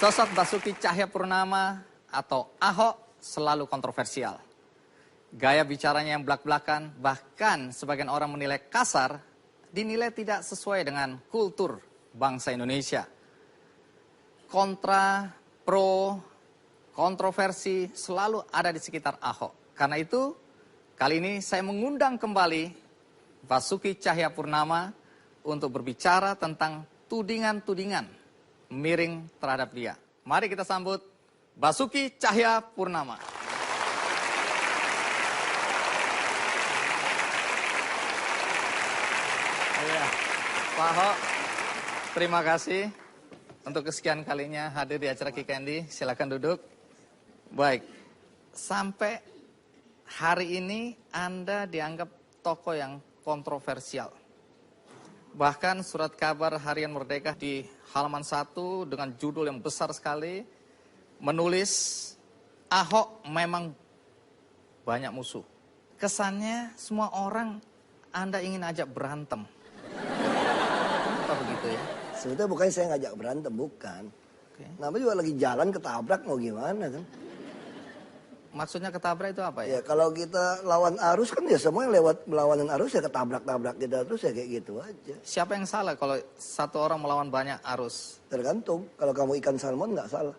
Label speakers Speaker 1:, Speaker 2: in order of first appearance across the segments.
Speaker 1: Sosok Basuki Cahayapurnama atau Ahok selalu kontroversial. Gaya bicaranya yang belak-belakan, bahkan sebagian orang menilai kasar, dinilai tidak sesuai dengan kultur bangsa Indonesia. Kontra, pro, kontroversi selalu ada di sekitar Ahok. Karena itu, kali ini saya mengundang kembali Basuki Cahayapurnama untuk berbicara tentang tudingan-tudingan miring terhadap dia. Mari kita sambut Basuki Cahayapurnama. Ya, Pak Ahok, terima kasih untuk kesekian kalinya hadir di acara Kikendi. Silakan duduk. Baik, sampai hari ini Anda dianggap tokoh yang kontroversial. Bahkan surat kabar Harian Merdeka di halaman 1 dengan judul yang besar sekali menulis Ahok memang banyak musuh. Kesannya semua orang Anda ingin ajak berantem. Apa begitu ya?
Speaker 2: Sebetulnya bukan saya ngajak berantem, bukan.
Speaker 1: Oke.
Speaker 2: Namanya juga lagi jalan ketabrak mau gimana kan.
Speaker 1: Maksudnya ketabrak itu apa ya?
Speaker 2: Ya kalau kita lawan arus kan ya semua yang lewat melawan arus ya ketabrak-tabrak kita terus ya kayak gitu aja.
Speaker 1: Siapa yang salah kalau satu orang melawan banyak arus?
Speaker 2: Tergantung, kalau kamu ikan salmon nggak salah.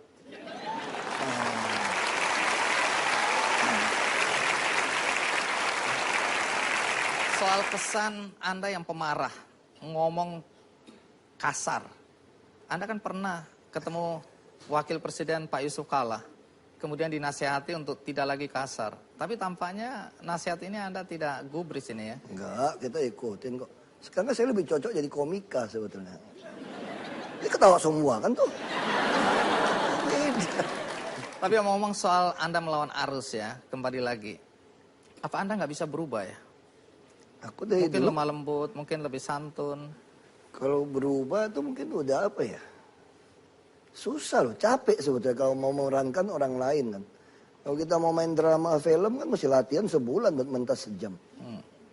Speaker 1: Soal kesan Anda yang pemarah, ngomong kasar. Anda kan pernah ketemu Wakil Presiden Pak Yusuf Kalla. Kemudian dinasihati untuk tidak lagi kasar. Tapi tampaknya nasihat ini Anda tidak gubris ini ya?
Speaker 2: Enggak, kita ikutin kok. Sekarang saya lebih cocok jadi komika sebetulnya. Ini ketawa semua kan tuh.
Speaker 1: Tapi ngomong soal Anda melawan arus ya, kembali lagi. Apa Anda nggak bisa berubah ya?
Speaker 2: Aku dari
Speaker 1: Mungkin
Speaker 2: dulu,
Speaker 1: lemah lembut, mungkin lebih santun.
Speaker 2: kalau berubah tuh mungkin udah apa ya? Susah loh, capek sebetulnya kalau mau memerankan orang lain kan. Kalau kita mau main drama film kan mesti latihan sebulan buat mentas sejam.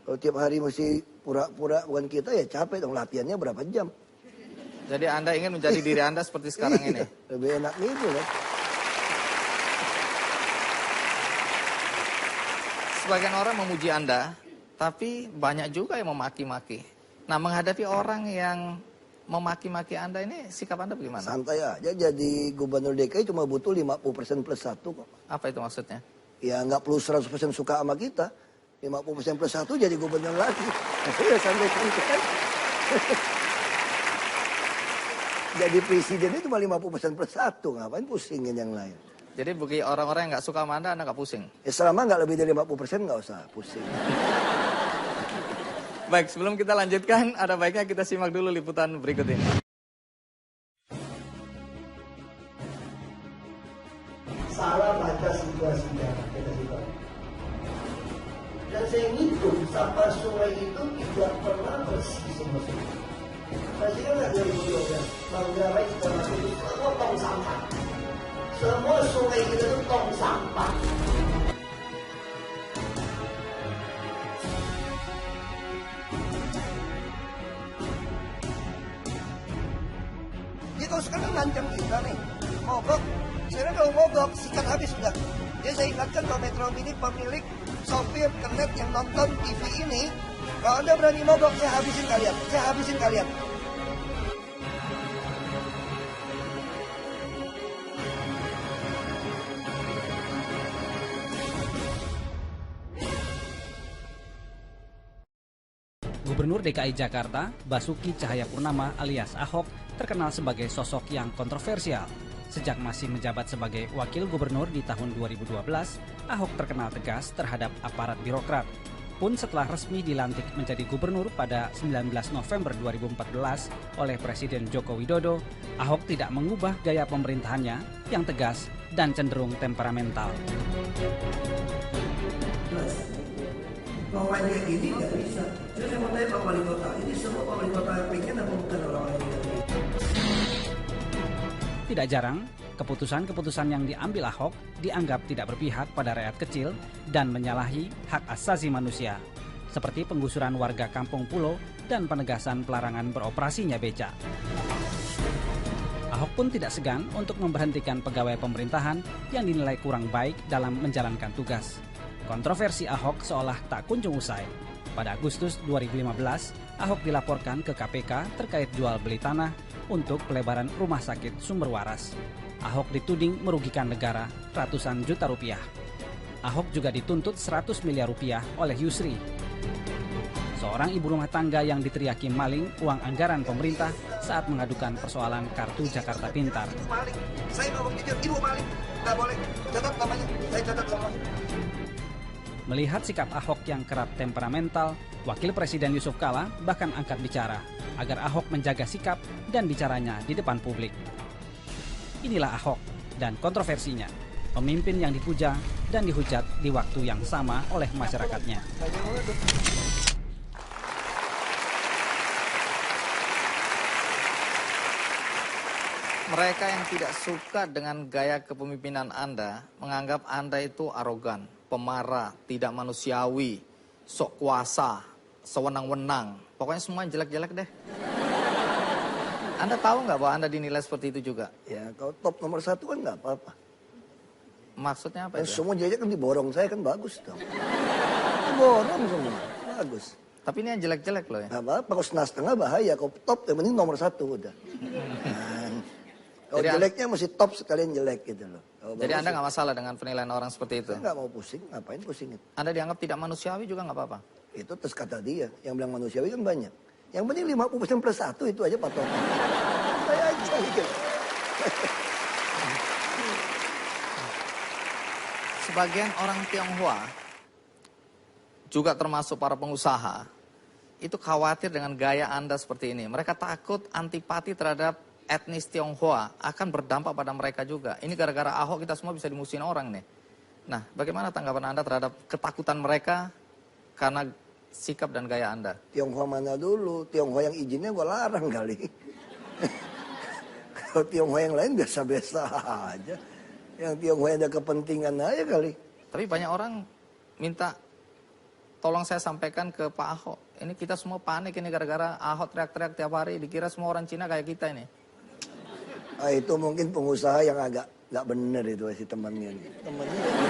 Speaker 2: Kalau tiap hari mesti pura-pura bukan kita ya capek dong, latihannya berapa jam.
Speaker 1: Jadi Anda ingin menjadi diri Anda seperti sekarang ini?
Speaker 2: Lebih enak gitu kan.
Speaker 1: Sebagian orang memuji Anda, tapi banyak juga yang memaki-maki. Nah, menghadapi orang yang memaki-maki Anda ini, sikap Anda bagaimana?
Speaker 2: Santai aja, jadi gubernur DKI cuma butuh 50% plus 1 kok.
Speaker 1: Apa itu maksudnya?
Speaker 2: Ya nggak perlu 100% suka sama kita. 50% plus 1 jadi gubernur lagi. Ya santai-santai. Jadi presiden itu cuma 50% plus 1. Ngapain pusingin yang lain?
Speaker 1: Jadi bagi orang-orang yang nggak suka sama Anda nggak pusing?
Speaker 2: Ya selama nggak lebih dari 50% nggak usah pusing.
Speaker 1: Baik, sebelum kita lanjutkan, ada baiknya kita simak dulu liputan berikut ini.
Speaker 2: Salah baca situasinya. Dan saya ngitung sampah sungai itu tidak pernah bersih semua sungai. Masih kan nggak 2012, Manggarai kita masih itu semua tong sampah. Semua sungai kita itu tong sampah. Dia kalau sekarang ngancam kita nih, mogok. Sekarang kalau mogok, sikat habis sudah. Jadi saya ingatkan kalau Metro Mini pemilik sopir kernet yang nonton TV ini, kalau Anda berani mogok, saya habisin kalian. Saya habisin kalian.
Speaker 3: Gubernur DKI Jakarta, Basuki Cahayapurnama alias Ahok, terkenal sebagai sosok yang kontroversial. Sejak masih menjabat sebagai wakil gubernur di tahun 2012, Ahok terkenal tegas terhadap aparat birokrat. Pun setelah resmi dilantik menjadi gubernur pada 19 November 2014 oleh Presiden Joko Widodo, Ahok tidak mengubah gaya pemerintahannya yang tegas dan cenderung temperamental.
Speaker 2: Mau main kayak gini nggak bisa. Jadi saya mau tanya Pak Wali Kota, ini semua Pak Wali Kota yang pengen apa bukan orang-orang ini?
Speaker 3: Tidak jarang, keputusan-keputusan yang diambil Ahok dianggap tidak berpihak pada rakyat kecil dan menyalahi hak asasi manusia, seperti penggusuran warga kampung pulau dan penegasan pelarangan beroperasinya beca. Ahok pun tidak segan untuk memberhentikan pegawai pemerintahan yang dinilai kurang baik dalam menjalankan tugas. Kontroversi Ahok seolah tak kunjung usai. Pada Agustus 2015, Ahok dilaporkan ke KPK terkait jual beli tanah untuk pelebaran rumah sakit Sumber Waras. Ahok dituding merugikan negara ratusan juta rupiah. Ahok juga dituntut 100 miliar rupiah oleh Yusri, seorang ibu rumah tangga yang diteriaki maling uang anggaran pemerintah saat mengadukan persoalan kartu Jakarta Pintar.
Speaker 2: Maling. Saya ngomong jujur, ibu maling. Nggak boleh. Catat namanya. Saya catat namanya.
Speaker 3: Melihat sikap Ahok yang kerap temperamental, Wakil Presiden Yusuf Kala bahkan angkat bicara agar Ahok menjaga sikap dan bicaranya di depan publik. Inilah Ahok dan kontroversinya, pemimpin yang dipuja dan dihujat di waktu yang sama oleh masyarakatnya.
Speaker 1: Mereka yang tidak suka dengan gaya kepemimpinan Anda menganggap Anda itu arogan, pemarah, tidak manusiawi, sok kuasa, sewenang-wenang. Pokoknya semua jelek-jelek deh. Anda tahu nggak bahwa Anda dinilai seperti itu juga?
Speaker 2: Ya, kalau top nomor 1 kan nggak apa-apa.
Speaker 1: Maksudnya apa itu?
Speaker 2: Semua jajak kan diborong, saya kan bagus dong. Diborong semua, bagus.
Speaker 1: Tapi ini yang jelek-jelek loh ya.
Speaker 2: Nggak apa-apa, kalau setengah bahaya, kalau top yang penting nomor 1 udah. Kalau jeleknya mesti top sekalian jelek gitu loh.
Speaker 1: Jadi Anda nggak masalah dengan penilaian orang seperti itu?
Speaker 2: Saya nggak mau pusing, ngapain pusingin.
Speaker 1: Anda dianggap tidak manusiawi juga nggak apa-apa?
Speaker 2: Itu terus kata dia, yang bilang manusiawi kan banyak. Yang penting 50% plus 1 itu aja patokan. Saya aja gitu.
Speaker 1: Sebagian orang Tionghoa, juga termasuk para pengusaha, itu khawatir dengan gaya Anda seperti ini. Mereka takut antipati terhadap etnis Tionghoa akan berdampak pada mereka juga. Ini gara-gara Ahok kita semua bisa dimusuhin orang nih. Nah, bagaimana tanggapan Anda terhadap ketakutan mereka karena sikap dan gaya Anda?
Speaker 2: Tionghoa mana dulu? Tionghoa yang izinnya gue larang kali. Kalau Tionghoa yang lain biasa-biasa aja. Yang Tionghoa ada kepentingan aja kali.
Speaker 1: Tapi banyak orang minta tolong saya sampaikan ke Pak Ahok. Ini kita semua panik ini gara-gara Ahok teriak-teriak tiap hari. Dikira semua orang Cina kayak kita ini.
Speaker 2: Ah, itu mungkin pengusaha yang agak nggak bener itu si temannya. Temannya gitu.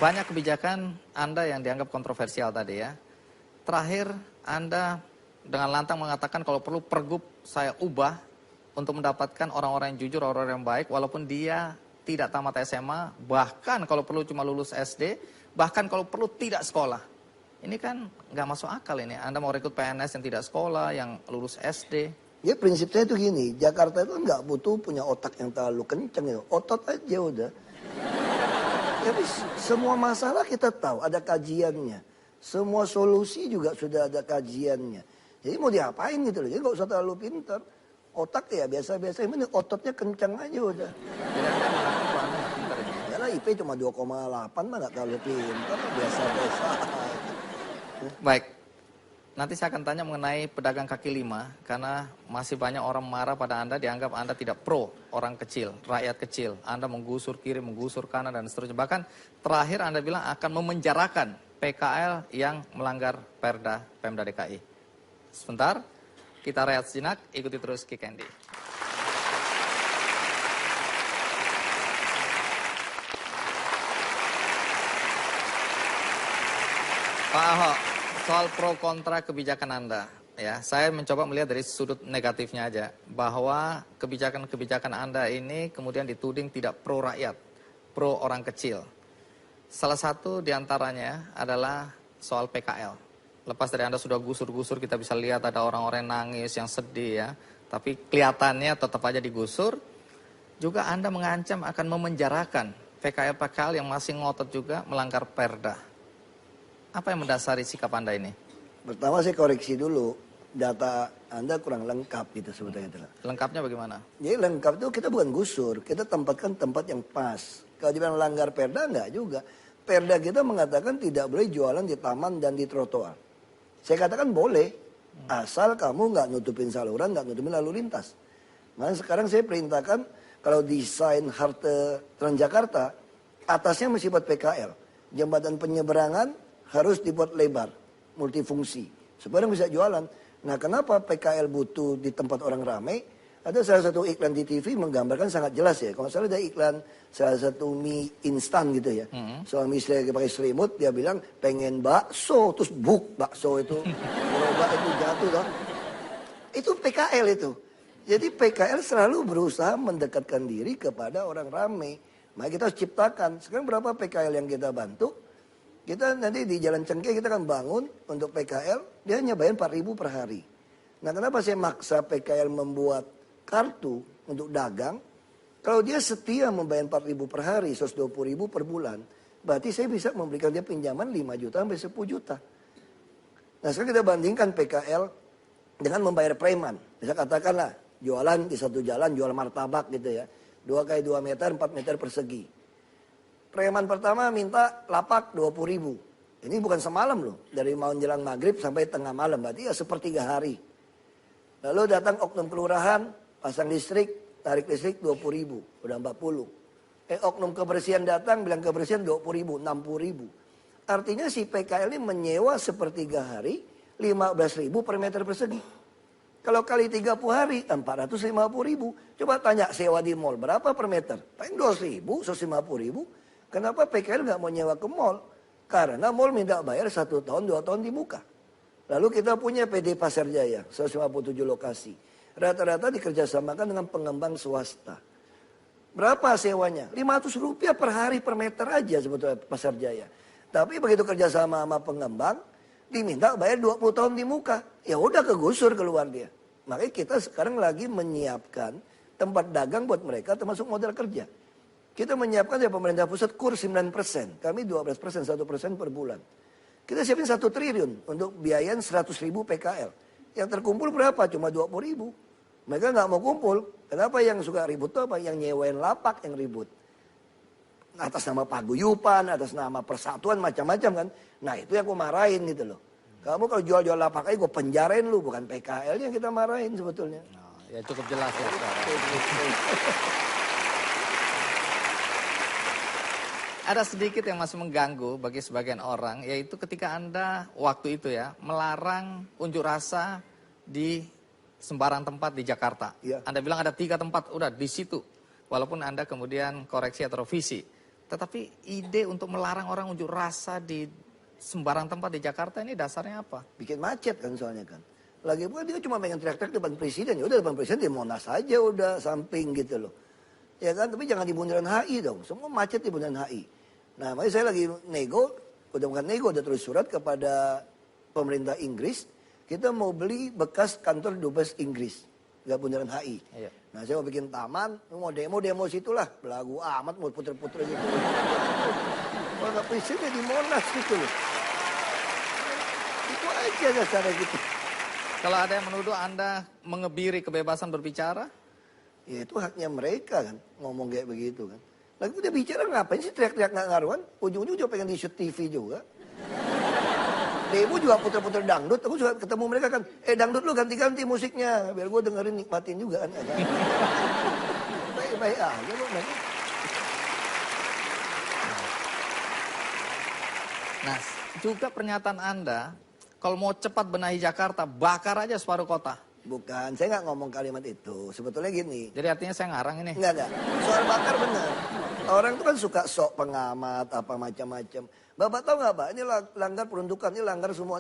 Speaker 1: Banyak kebijakan Anda yang dianggap kontroversial tadi ya. Terakhir Anda dengan lantang mengatakan kalau perlu pergub saya ubah untuk mendapatkan orang-orang yang jujur, orang-orang yang baik walaupun dia tidak tamat SMA, bahkan kalau perlu cuma lulus SD, bahkan kalau perlu tidak sekolah. Ini kan nggak masuk akal ini. Anda mau rekrut PNS yang tidak sekolah, yang lulus SD.
Speaker 2: Ya prinsip saya itu gini, Jakarta itu nggak butuh punya otak yang terlalu kenceng ya. Otot aja udah. Jadi semua masalah kita tahu, ada kajiannya. Semua solusi juga sudah ada kajiannya. Jadi mau diapain gitu loh, jadi nggak usah terlalu pintar. Otak ya biasa-biasa, ini ototnya kencang aja udah. Ya lah IP cuma 2,8 mah nggak terlalu pintar, biasa-biasa.
Speaker 1: Baik, nanti saya akan tanya mengenai pedagang kaki lima, karena masih banyak orang marah pada Anda, dianggap Anda tidak pro orang kecil, rakyat kecil. Anda menggusur kiri, menggusur kanan, dan seterusnya. Bahkan terakhir Anda bilang akan memenjarakan PKL yang melanggar Perda Pemda DKI. Sebentar, kita rehat sejenak, ikuti terus Kick Andy. Pak Ahok, soal pro kontra kebijakan Anda, ya, saya mencoba melihat dari sudut negatifnya aja, bahwa kebijakan-kebijakan Anda ini kemudian dituding tidak pro rakyat, pro orang kecil. Salah satu diantaranya adalah soal PKL. Lepas dari Anda sudah gusur-gusur, kita bisa lihat ada orang-orang yang nangis, yang sedih ya, tapi kelihatannya tetap aja digusur. Juga Anda mengancam akan memenjarakan PKL-PKL yang masih ngotot juga melanggar Perda. Apa yang mendasari sikap Anda ini?
Speaker 2: Pertama saya koreksi dulu, data Anda kurang lengkap gitu sebetulnya.
Speaker 1: Lengkapnya bagaimana?
Speaker 2: Jadi lengkap itu kita bukan gusur, kita tempatkan tempat yang pas. Kalau dibilang langgar Perda enggak juga. Perda kita mengatakan tidak boleh jualan di taman dan di trotoar. Saya katakan boleh, asal kamu nggak nutupin saluran, nggak nutupin lalu lintas. Makanya sekarang saya perintahkan kalau desain halte Transjakarta, atasnya mesti buat PKL. Jembatan penyeberangan harus dibuat lebar, multifungsi. supaya orang bisa jualan. Nah, kenapa PKL butuh di tempat orang ramai? Ada salah satu iklan di TV menggambarkan sangat jelas ya. Kalau salah ada iklan salah satu mie instan gitu ya. Suami istri lagi pakai selimut, dia bilang pengen bakso, terus bakso itu gerobak itu jatuh toh. Itu PKL itu. Jadi PKL selalu berusaha mendekatkan diri kepada orang ramai. Maka kita harus ciptakan. Sekarang berapa PKL yang kita bantu? Kita nanti di Jalan Cengkeh kita akan bangun untuk PKL, dia hanya bayar 4.000 per hari. Nah, kenapa saya maksa PKL membuat kartu untuk dagang? Kalau dia setia membayar 4.000 per hari, 120.000 per bulan, berarti saya bisa memberikan dia pinjaman 5 juta sampai 10 juta. Nah, sekarang kita bandingkan PKL dengan membayar preman. Bisa katakanlah jualan di satu jalan, jual martabak gitu ya. 2 kali 2 meter, 4 meter persegi. Preman pertama minta lapak 20.000. Ini bukan semalam loh. Dari mau menjelang maghrib sampai tengah malam. Berarti ya sepertiga hari. Lalu datang oknum kelurahan, pasang listrik, tarik listrik 20.000. Udah 40. Oknum kebersihan datang, bilang kebersihan 20.000, 60.000. Artinya si PKL ini menyewa sepertiga hari, 15.000 per meter persegi. Kalau kali 30 hari, 450.000. Coba tanya sewa di mall, berapa per meter? Paling 2.000, 150.000. Kenapa PKL nggak mau nyewa ke mall? Karena mall minta bayar 1 tahun, 2 tahun di muka. Lalu kita punya PD Pasar Jaya, 157 lokasi. Rata-rata dikerjasamakan dengan pengembang swasta. Berapa sewanya? 500 rupiah per hari per meter aja sebetulnya Pasar Jaya. Tapi begitu kerjasama sama pengembang, diminta bayar 20 tahun di muka. Ya udah kegusur keluar dia. Makanya kita sekarang lagi menyiapkan tempat dagang buat mereka termasuk modal kerja. Kita menyiapkan dari pemerintah pusat KUR 9%. Kami 12%, 1% per bulan. Kita siapin 1 triliun untuk biayain 100.000 PKL. Yang terkumpul berapa? Cuma 20.000. Mereka nggak mau kumpul. Kenapa yang suka ribut itu apa? Yang nyewain lapak yang ribut. Atas nama paguyupan, atas nama persatuan, macam-macam kan. Nah itu yang aku marahin gitu loh. Kamu kalau jual-jual lapak aja gue penjarain lu. Bukan PKL yang kita marahin sebetulnya.
Speaker 1: Oh, ya cukup jelas ya sekarang. Ada sedikit yang masih mengganggu bagi sebagian orang, yaitu ketika Anda waktu itu ya melarang unjuk rasa di sembarang tempat di Jakarta.
Speaker 2: Ya.
Speaker 1: Anda bilang ada 3 tempat, udah di situ. Walaupun Anda kemudian koreksi atau revisi. Tetapi ide untuk melarang orang unjuk rasa di sembarang tempat di Jakarta ini dasarnya apa?
Speaker 2: Bikin macet kan soalnya kan. Lagi pula dia cuma pengen teriak-teriak depan presiden. Ya udah depan presiden di Monas aja udah samping gitu loh. Ya kan, tapi jangan di Bundaran HI dong. Semua macet di Bundaran HI. Nah, makanya saya lagi nego, udah bukan nego, udah tulis surat kepada pemerintah Inggris. Kita mau beli bekas kantor dubes Inggris, nggak Bundaran HI.
Speaker 1: Iya.
Speaker 2: Nah, saya mau bikin taman, mau demo situlah. Belagu amat, mau puter-puter gitu. Kalau nggak presiden di Monas gitu loh. Itu aja dasarnya gitu.
Speaker 1: Kalau ada yang menuduh Anda mengebiri kebebasan berbicara?
Speaker 2: Ya itu haknya mereka kan, ngomong kayak begitu kan. Lagi udah bicara ngapain sih teriak-teriak nggak ngaruhan? Ujung-ujung juga pengen di-shoot TV juga. Demo juga puter-puter dangdut. Aku juga ketemu mereka kan, dangdut lu ganti-ganti musiknya. Biar gue dengerin nikmatin juga kan. Baik-baik aja lu.
Speaker 1: Nah, juga pernyataan Anda, kalau mau cepat benahi Jakarta, bakar aja separuh kota.
Speaker 2: Bukan, saya nggak ngomong kalimat itu. Sebetulnya gini.
Speaker 1: Jadi artinya saya ngarang ini.
Speaker 2: Enggak. Soal bakar benar. Orang itu kan suka sok pengamat, apa macam-macam. Bapak tahu nggak Pak, ini langgar peruntukan, ini langgar semua.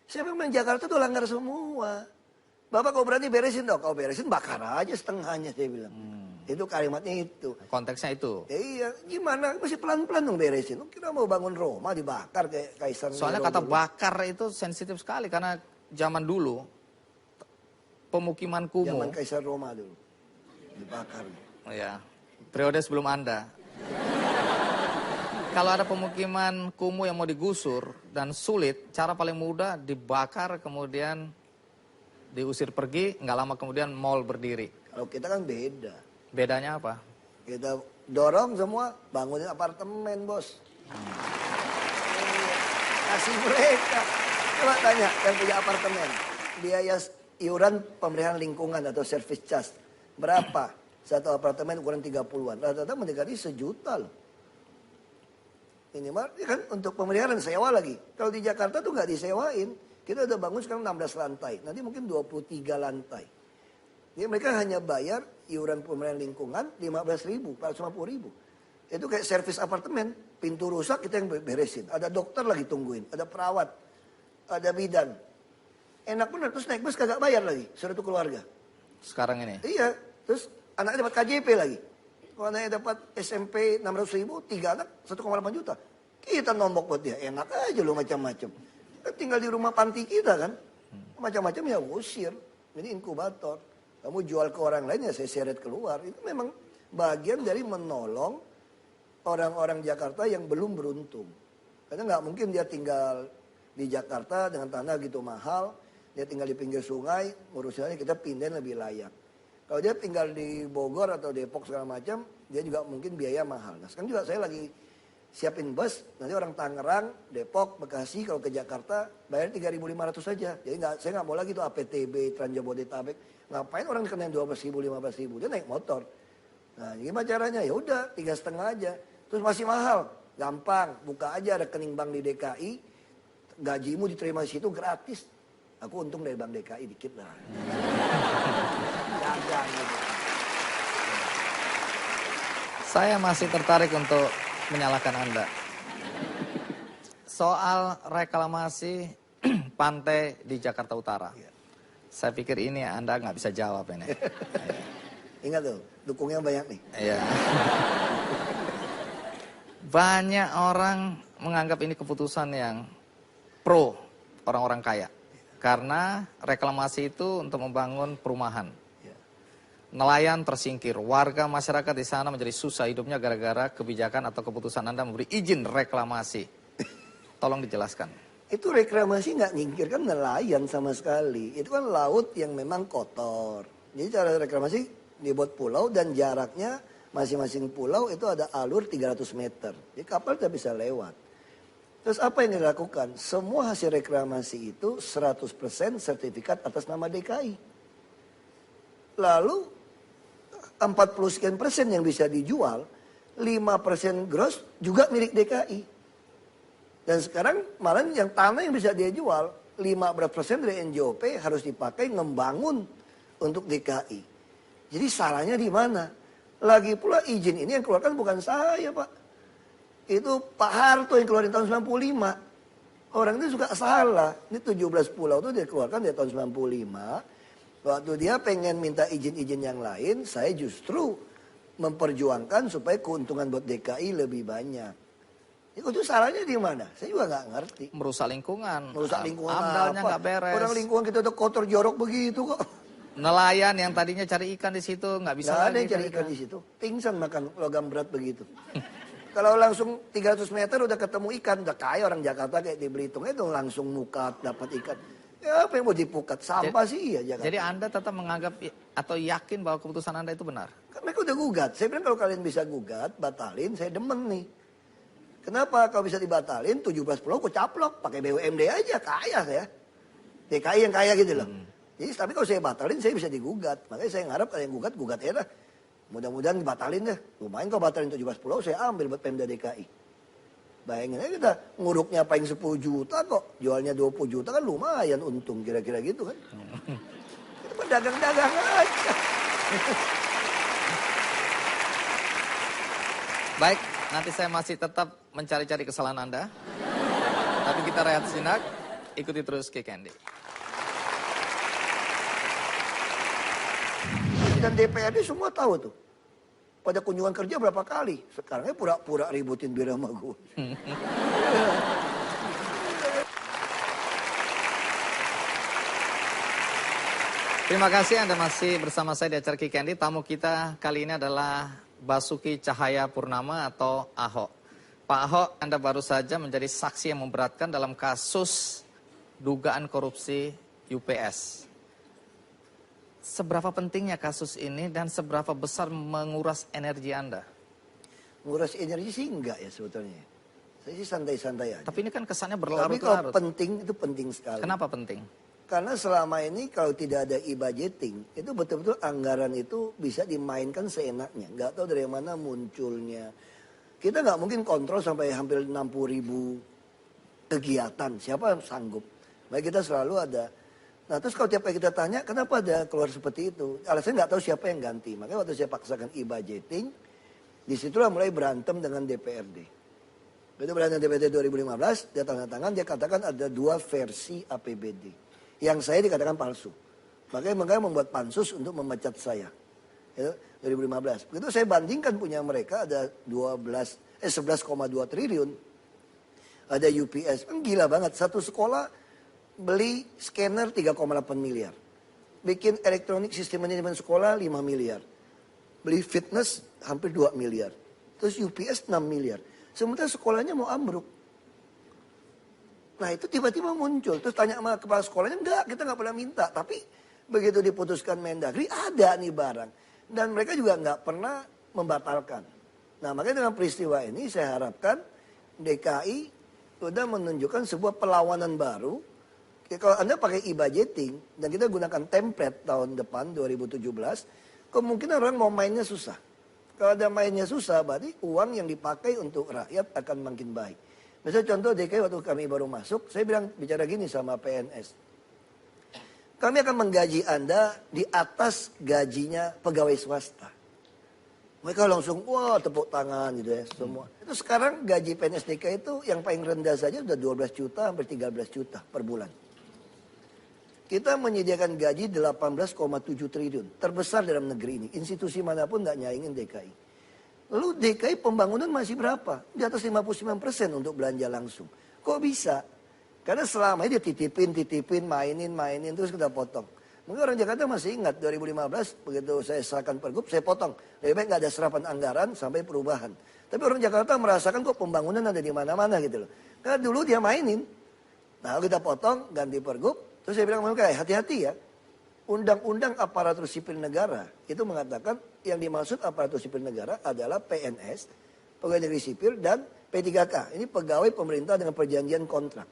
Speaker 2: Siapa yang main Jakarta tuh langgar semua. Bapak kau berani beresin dong, kau beresin bakar aja setengahnya saya bilang. Itu kalimatnya itu.
Speaker 1: Konteksnya itu.
Speaker 2: Ya iya, gimana? Masih pelan-pelan dong beresin. Lu kira mau bangun Roma dibakar kayak Kaisar.
Speaker 1: Soalnya kata bakar itu sensitif sekali karena zaman dulu pemukiman kumuh.
Speaker 2: Zaman Kaisar Roma dulu. Dibakar.
Speaker 1: Oh ya, periode sebelum Anda. Kalau ada pemukiman kumuh yang mau digusur dan sulit, cara paling mudah dibakar kemudian diusir pergi, nggak lama kemudian mall berdiri.
Speaker 2: Kalau kita kan beda.
Speaker 1: Bedanya apa?
Speaker 2: Kita dorong semua bangunin apartemen bos. Kasih mereka. Coba tanya yang punya apartemen. Biaya iuran pemeliharaan lingkungan atau service charge. Berapa? Satu apartemen ukuran 30-an. Rata-rata mendekati 1 juta loh. Minimal ya kan untuk pemeliharaan sewa lagi. Kalau di Jakarta tuh nggak disewain. Kita udah bangun sekarang 16 lantai, nanti mungkin 23 lantai. Jadi mereka hanya bayar iuran pemeliharaan lingkungan 15.000, 450.000. Itu kayak servis apartemen, pintu rusak kita yang beresin. Ada dokter lagi tungguin, ada perawat, ada bidan. Enak bener, terus naik bus kagak bayar lagi, satu keluarga.
Speaker 1: Sekarang ini?
Speaker 2: Iya, terus anaknya dapat KJP lagi. Kalau anaknya dapat SMP 600.000, 3 anak 1,8 juta. Kita nombok buat dia, enak aja lo macam-macam. Kan tinggal di rumah panti kita kan, macam-macam ya usir. Jadi inkubator. Kamu jual ke orang lain ya saya seret keluar. Itu memang bagian dari menolong orang-orang Jakarta yang belum beruntung. Karena nggak mungkin dia tinggal di Jakarta dengan tanah gitu mahal. Dia tinggal di pinggir sungai, urusannya kita pindahin lebih layak. Kalau dia tinggal di Bogor atau Depok segala macam, dia juga mungkin biaya mahal. Nah sekarang juga saya lagi siapin bus, nanti orang Tangerang, Depok, Bekasi kalau ke Jakarta bayar 3.500 saja. Jadi saya nggak mau lagi tuh APTB, Trans Jabodetabek. Ngapain orang dikenain 12.000, 15.000, dia naik motor. Nah gimana caranya? Ya udah 3,5 aja. Terus masih mahal, gampang, buka aja rekening bank di DKI, gajimu diterima di situ gratis. Aku untung dari bank DKI dikit lah. Jangan gitu.
Speaker 1: Saya masih tertarik untuk menyalahkan Anda. Soal reklamasi pantai di Jakarta Utara. Saya pikir ini Anda nggak bisa jawab ini.
Speaker 2: Ingat tuh, dukungnya banyak nih.
Speaker 1: Iya. Banyak orang menganggap ini keputusan yang pro orang-orang kaya. Karena reklamasi itu untuk membangun perumahan. Nelayan tersingkir, warga masyarakat di sana menjadi susah hidupnya gara-gara kebijakan atau keputusan Anda memberi izin reklamasi. Tolong dijelaskan.
Speaker 2: Itu reklamasi nggak nyingkirkan nelayan sama sekali. Itu kan laut yang memang kotor. Jadi cara reklamasi dibuat pulau dan jaraknya masing-masing pulau itu ada alur 300 meter. Jadi kapal tidak bisa lewat. Terus apa yang dilakukan? Semua hasil reklamasi itu 100% sertifikat atas nama DKI. Lalu 40 sekian persen yang bisa dijual, 5% gross juga milik DKI. Dan sekarang malah yang tanah yang bisa dia jual, 15% dari NJOP harus dipakai membangun untuk DKI. Jadi salahnya di mana? Lagi pula izin ini yang keluarkan bukan saya Pak. Itu Pak Harto yang keluarin tahun 95. Orang itu suka salah. Ini 17 pulau itu dia keluarkan dari tahun 95. Waktu dia pengen minta izin-izin yang lain, saya justru memperjuangkan supaya keuntungan buat DKI lebih banyak. Itu salahnya di mana? Saya juga nggak ngerti.
Speaker 1: Merusak lingkungan.
Speaker 2: Merusak lingkungan
Speaker 1: Amdalnya
Speaker 2: apa?
Speaker 1: nggak beres.
Speaker 2: Orang lingkungan kita udah kotor jorok begitu kok.
Speaker 1: Nelayan yang tadinya cari ikan di situ nggak bisa
Speaker 2: Nggak ada
Speaker 1: lagi
Speaker 2: yang cari ikan di situ. Pingsan makan logam berat begitu. Kalau langsung 300 meter udah ketemu ikan, udah kaya orang Jakarta kayak di Belitung itu langsung mukat dapat ikan. Ya apa yang mau dipukat? Sampah sih ya Jakarta.
Speaker 1: Jadi Anda tetap menganggap atau yakin bahwa keputusan Anda itu benar?
Speaker 2: Kan mereka udah gugat. Saya bilang kalau kalian bisa gugat, batalin, saya demen nih. Kenapa kalau bisa dibatalin 17 pulau aku caplok, pakai BUMD aja, kaya saya. DKI yang kaya gitu loh. Jadi tapi kalau saya batalin saya bisa digugat. Makanya saya ngarep kalau yang gugat ya dah. Mudah-mudahan dibatalin deh. Lumayan kalau batalin 17 pulau saya ambil buat Pemda DKI. Bayangin aja kita nguruknya paling 10 juta kok. Jualnya 20 juta kan lumayan untung kira-kira gitu kan. Kita berdagang-dagang aja.
Speaker 1: Baik, nanti saya masih tetap mencari-cari kesalahan Anda. Tapi kita rehat sejenak, ikuti terus Kick Candy.
Speaker 2: Dan DPRD semua tahu tuh. Pada kunjungan kerja berapa kali. Sekarangnya pura-pura ributin bir sama gue.
Speaker 1: Terima kasih Anda masih bersama saya di acara Kick Candy. Tamu kita kali ini adalah Basuki Cahayapurnama atau Ahok. Pak Ahok, Anda baru saja menjadi saksi yang memberatkan dalam kasus dugaan korupsi UPS. Seberapa pentingnya kasus ini dan seberapa besar menguras energi Anda?
Speaker 2: Nguras energi sih enggak ya sebetulnya. Saya sih santai-santai aja.
Speaker 1: Tapi ini kan kesannya
Speaker 2: Tapi
Speaker 1: berlarut-larut.
Speaker 2: kalau penting itu penting sekali.
Speaker 1: Kenapa penting?
Speaker 2: Karena selama ini kalau tidak ada e-budgeting, itu betul-betul anggaran itu bisa dimainkan seenaknya. Nggak tahu dari mana munculnya. Kita nggak mungkin kontrol sampai hampir 60.000 kegiatan. Siapa yang sanggup? Baik, kita selalu ada. Nah terus kalau tiap kali kita tanya, kenapa ada keluar seperti itu? Alasannya nggak tahu siapa yang ganti. Makanya waktu saya paksakan e-budgeting, disitulah mulai berantem dengan DPRD. Itu berantem DPRD 2015, dia tanda tangan, dia katakan ada 2 versi APBD. Yang saya dikatakan palsu. Makanya membuat pansus untuk memecat saya. Itu 2015. Begitu saya bandingkan punya mereka ada 11,2 triliun. Ada UPS, kan gila banget. Satu sekolah beli scanner 3,8 miliar. Bikin elektronik sistem manajemen sekolah 5 miliar. Beli fitness hampir 2 miliar. Terus UPS 6 miliar. Sementara sekolahnya mau ambruk. Nah itu tiba-tiba muncul. Terus tanya sama kepala sekolahnya, enggak kita nggak pernah minta. Tapi begitu diputuskan Mendagri ada nih barang. Dan mereka juga nggak pernah membatalkan. Nah makanya dengan peristiwa ini saya harapkan DKI sudah menunjukkan sebuah perlawanan baru. Kalau Anda pakai e-budgeting dan kita gunakan template tahun depan 2017, kemungkinan orang mau mainnya susah. Kalau ada mainnya susah, berarti uang yang dipakai untuk rakyat akan makin baik. Misalnya contoh DKI waktu kami baru masuk, saya bicara gini sama PNS. Kami akan menggaji Anda di atas gajinya pegawai swasta. Mereka langsung, wah tepuk tangan gitu ya semua. Itu sekarang gaji PNS DKI itu yang paling rendah saja sudah 12 juta sampai 13 juta per bulan. Kita menyediakan gaji 18,7 triliun. Terbesar dalam negeri ini. Institusi manapun nggak nyaingin DKI. Lalu DKI pembangunan masih berapa? Di atas 59% untuk belanja langsung. Kok bisa? Karena selama ini dia titipin, mainin, terus kita potong. Mungkin orang Jakarta masih ingat 2015, begitu saya serahkan pergub, saya potong. Lebih baik nggak ada serapan anggaran sampai perubahan. Tapi orang Jakarta merasakan kok pembangunan ada di mana-mana gitu loh. Karena dulu dia mainin. Nah kita potong, ganti pergub. Terus saya bilang, hati-hati ya. Undang-undang aparatur sipil negara itu mengatakan yang dimaksud aparatur sipil negara adalah PNS, pegawai negeri sipil, dan P3K. Ini pegawai pemerintah dengan perjanjian kontrak.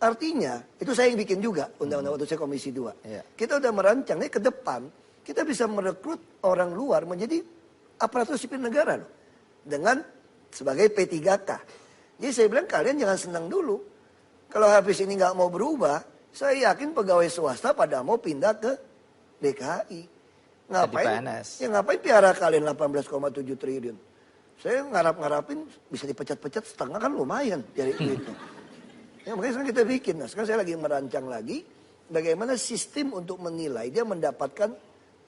Speaker 2: Artinya, itu saya yang bikin juga undang-undang waktu saya Komisi 2.
Speaker 1: Yeah.
Speaker 2: Kita udah merancangnya ke depan, kita bisa merekrut orang luar menjadi aparatur sipil negara loh. Dengan sebagai P3K. Jadi saya bilang kalian jangan senang dulu. Kalau habis ini nggak mau berubah, saya yakin pegawai swasta pada mau pindah ke DKI. Ngapain? Ya ngapain piara kalian 18,7 triliun. Saya ngarapin bisa dipecat-pecat setengah kan lumayan dari itu. Ya, makanya sekarang kita bikin. Nah, sekarang saya lagi merancang lagi bagaimana sistem untuk menilai dia mendapatkan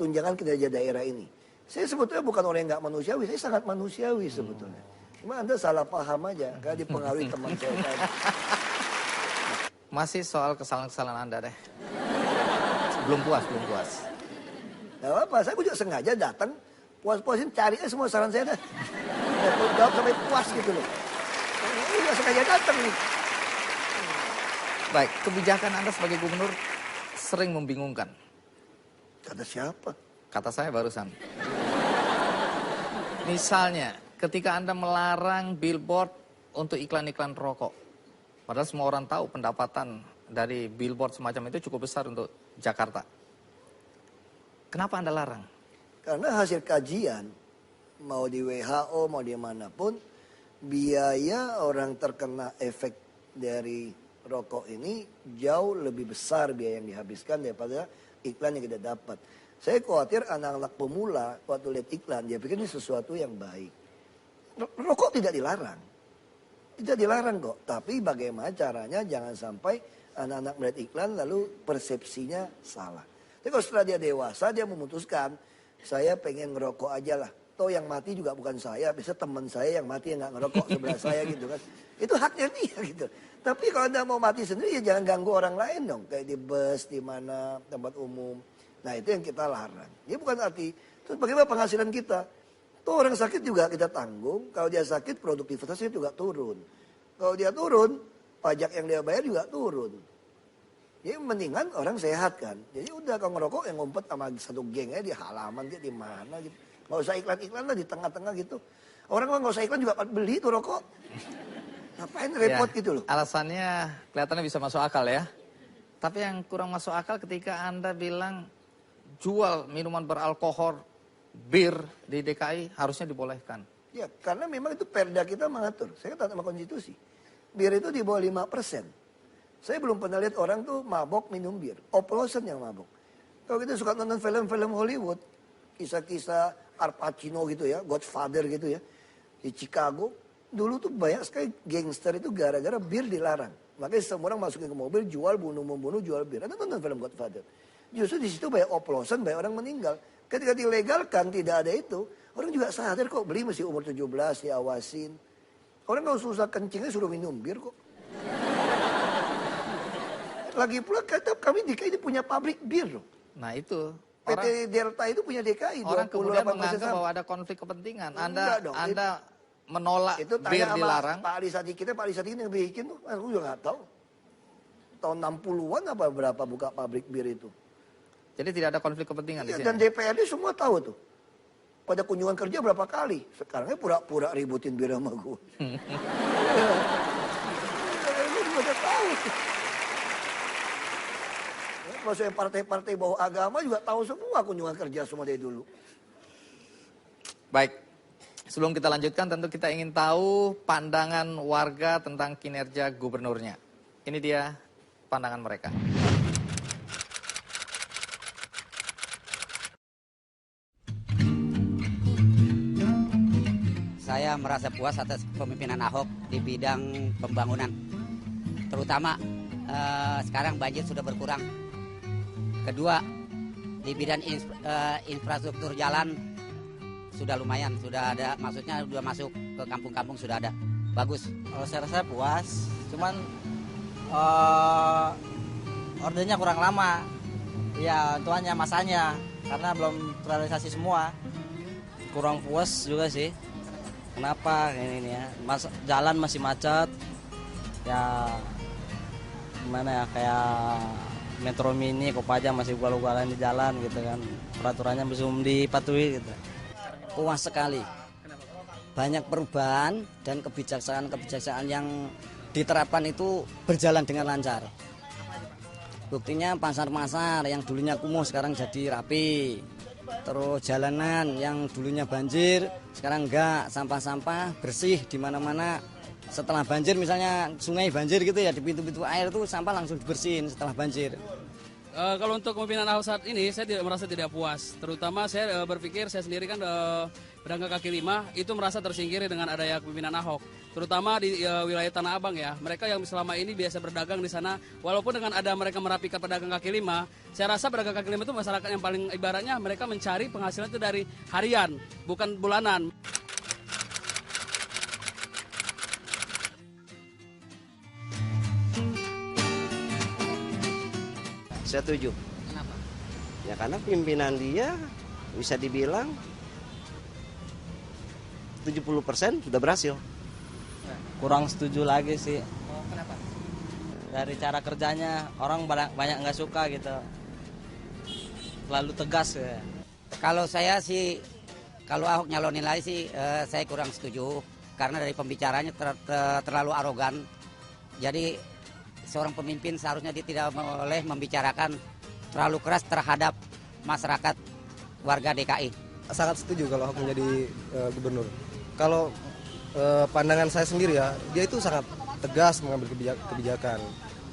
Speaker 2: tunjangan kinerja daerah ini. Saya sebetulnya bukan orang yang nggak manusiawi, saya sangat manusiawi sebetulnya. Cuma Anda salah paham aja, karena dipengaruhi teman saya tadi.
Speaker 1: Masih soal kesalahan-kesalahan Anda deh. Belum puas.
Speaker 2: Gak apa-apa, saya juga sengaja datang, puas-puasin, cari aja semua saran saya dah. Jawab sampai puas gitu loh. Ini juga sengaja datang nih.
Speaker 1: Baik, kebijakan Anda sebagai gubernur sering membingungkan.
Speaker 2: Kata siapa?
Speaker 1: Kata saya barusan. Misalnya, ketika Anda melarang billboard untuk iklan-iklan rokok. Padahal semua orang tahu pendapatan dari billboard semacam itu cukup besar untuk Jakarta. Kenapa Anda larang?
Speaker 2: Karena hasil kajian, mau di WHO, mau di manapun, biaya orang terkena efek dari rokok ini jauh lebih besar biaya yang dihabiskan daripada iklan yang kita dapat. Saya khawatir anak-anak pemula waktu lihat iklan, dia pikir ini sesuatu yang baik. Rokok tidak dilarang. Tidak dilarang kok. Tapi bagaimana caranya jangan sampai anak-anak melihat iklan lalu persepsinya salah. Tapi kalau setelah dia dewasa, dia memutuskan, saya pengen ngerokok aja lah. Toh yang mati juga bukan saya, bisa teman saya yang mati yang nggak ngerokok sebelah saya gitu kan. Itu haknya dia gitu. Tapi kalau Anda mau mati sendiri ya jangan ganggu orang lain dong. Kayak di bus, di mana, tempat umum. Nah itu yang kita larang. Dia bukan arti, terus bagaimana penghasilan kita? Tuh orang sakit juga kita tanggung. Kalau dia sakit produktivitasnya juga turun. Kalau dia turun, pajak yang dia bayar juga turun. Jadi mendingan orang sehat kan. Jadi udah kalau ngerokok yang ngumpet sama satu geng aja di halaman dia di mana gitu. Gak usah iklan-iklan lah di tengah-tengah gitu. Orang kalau gak usah iklan juga beli tuh rokok. Ngapain repot
Speaker 1: Ya,
Speaker 2: gitu loh.
Speaker 1: Alasannya kelihatannya bisa masuk akal ya. Tapi yang kurang masuk akal ketika Anda bilang jual minuman beralkohol, bir di DKI harusnya dibolehkan.
Speaker 2: Ya karena memang itu perda kita mengatur. Saya kata sama konstitusi. Bir itu di bawah 5%. Saya belum pernah lihat orang tuh mabok minum bir. Oplosan yang mabok. Kalau kita suka nonton film-film Hollywood, kisah-kisah Al Pacino gitu ya, Godfather gitu ya, di Chicago, dulu tuh banyak sekali gangster itu gara-gara bir dilarang. Makanya semua orang masukin ke mobil, jual, bunuh-membunuh, jual bir. Anda nonton film Godfather. Justru di situ banyak oplosan, banyak orang meninggal. Ketika dilegalkan tidak ada itu, orang juga sadar kok beli masih umur 17, diawasin. Orang kalau susah kencingnya suruh minum bir kok. Lagi pula kami DKI ini punya pabrik bir loh.
Speaker 1: Nah itu.
Speaker 2: PT Delta itu punya DKI.
Speaker 1: Orang kemudian
Speaker 2: 28%
Speaker 1: menganggap
Speaker 2: saham.
Speaker 1: bahwa ada konflik kepentingan.
Speaker 2: Enggak dong,
Speaker 1: Anda menolak
Speaker 2: Itu
Speaker 1: bir
Speaker 2: tanya sama
Speaker 1: dilarang.
Speaker 2: Pak Ali Sadikin, Pak Ali Sadikin yang bikin tuh, aku juga nggak tahu. Tahun 60-an apa berapa buka pabrik bir itu.
Speaker 1: Jadi tidak ada konflik kepentingan di
Speaker 2: Iya,
Speaker 1: sini.
Speaker 2: dan DPRD semua tahu tuh. Pada kunjungan kerja berapa kali. Sekarangnya pura-pura ributin bir sama gue. Ini juga udah tahu. Kalau saya partai-partai bawah agama juga tahu semua kunjungan kerja semua dari dulu.
Speaker 1: Baik, sebelum kita lanjutkan tentu kita ingin tahu pandangan warga tentang kinerja gubernurnya. Ini dia pandangan mereka.
Speaker 4: Saya merasa puas atas kepemimpinan Ahok di bidang pembangunan. Terutama sekarang banjir sudah berkurang. Kedua, di bidang infrastruktur jalan sudah lumayan, sudah ada, maksudnya sudah masuk ke kampung-kampung sudah ada. Bagus.
Speaker 5: Kalau saya rasa puas, cuman ordernya kurang lama. Ya, itu hanya masanya, karena belum terrealisasi semua. Kurang puas juga sih. Kenapa ini ya? Jalan masih macet. Ya gimana ya, kayak Metro Mini, Kopaja masih ugal-ugalan di jalan gitu kan. Peraturannya belum dipatuhi gitu.
Speaker 4: Puas sekali. Banyak perubahan dan kebijaksanaan yang diterapkan itu berjalan dengan lancar. Buktinya pasar-pasar yang dulunya kumuh sekarang jadi rapi. Terus jalanan yang dulunya banjir sekarang enggak, sampah-sampah bersih di mana-mana. Setelah banjir misalnya sungai banjir gitu ya, di pintu-pintu air itu sampah langsung dibersihin setelah banjir.
Speaker 6: Kalau untuk kepemimpinan Ahok saat ini saya merasa tidak puas. Terutama saya berpikir saya sendiri kan pedagang kaki lima itu merasa tersingkir dengan adanya kepemimpinan Ahok. Terutama di wilayah Tanah Abang ya. Mereka yang selama ini biasa berdagang di sana, walaupun dengan ada mereka merapikan pedagang kaki lima, saya rasa pedagang kaki lima itu masyarakat yang paling ibaratnya mereka mencari penghasilan itu dari harian, bukan bulanan.
Speaker 7: Saya setuju.
Speaker 4: Kenapa?
Speaker 7: Ya karena pimpinan dia bisa dibilang 70% sudah berhasil.
Speaker 5: Kurang setuju lagi sih.
Speaker 4: Oh, kenapa?
Speaker 5: Dari cara kerjanya, orang banyak nggak suka gitu. Terlalu tegas ya.
Speaker 4: Kalau saya sih, kalau Ahok nyalonin lagi sih, saya kurang setuju. Karena dari pembicaranya terlalu arogan. Jadi seorang pemimpin seharusnya dia tidak boleh membicarakan terlalu keras terhadap masyarakat warga DKI.
Speaker 8: Sangat setuju kalau Ahok menjadi gubernur. Kalau pandangan saya sendiri ya, dia itu sangat tegas mengambil kebijakan.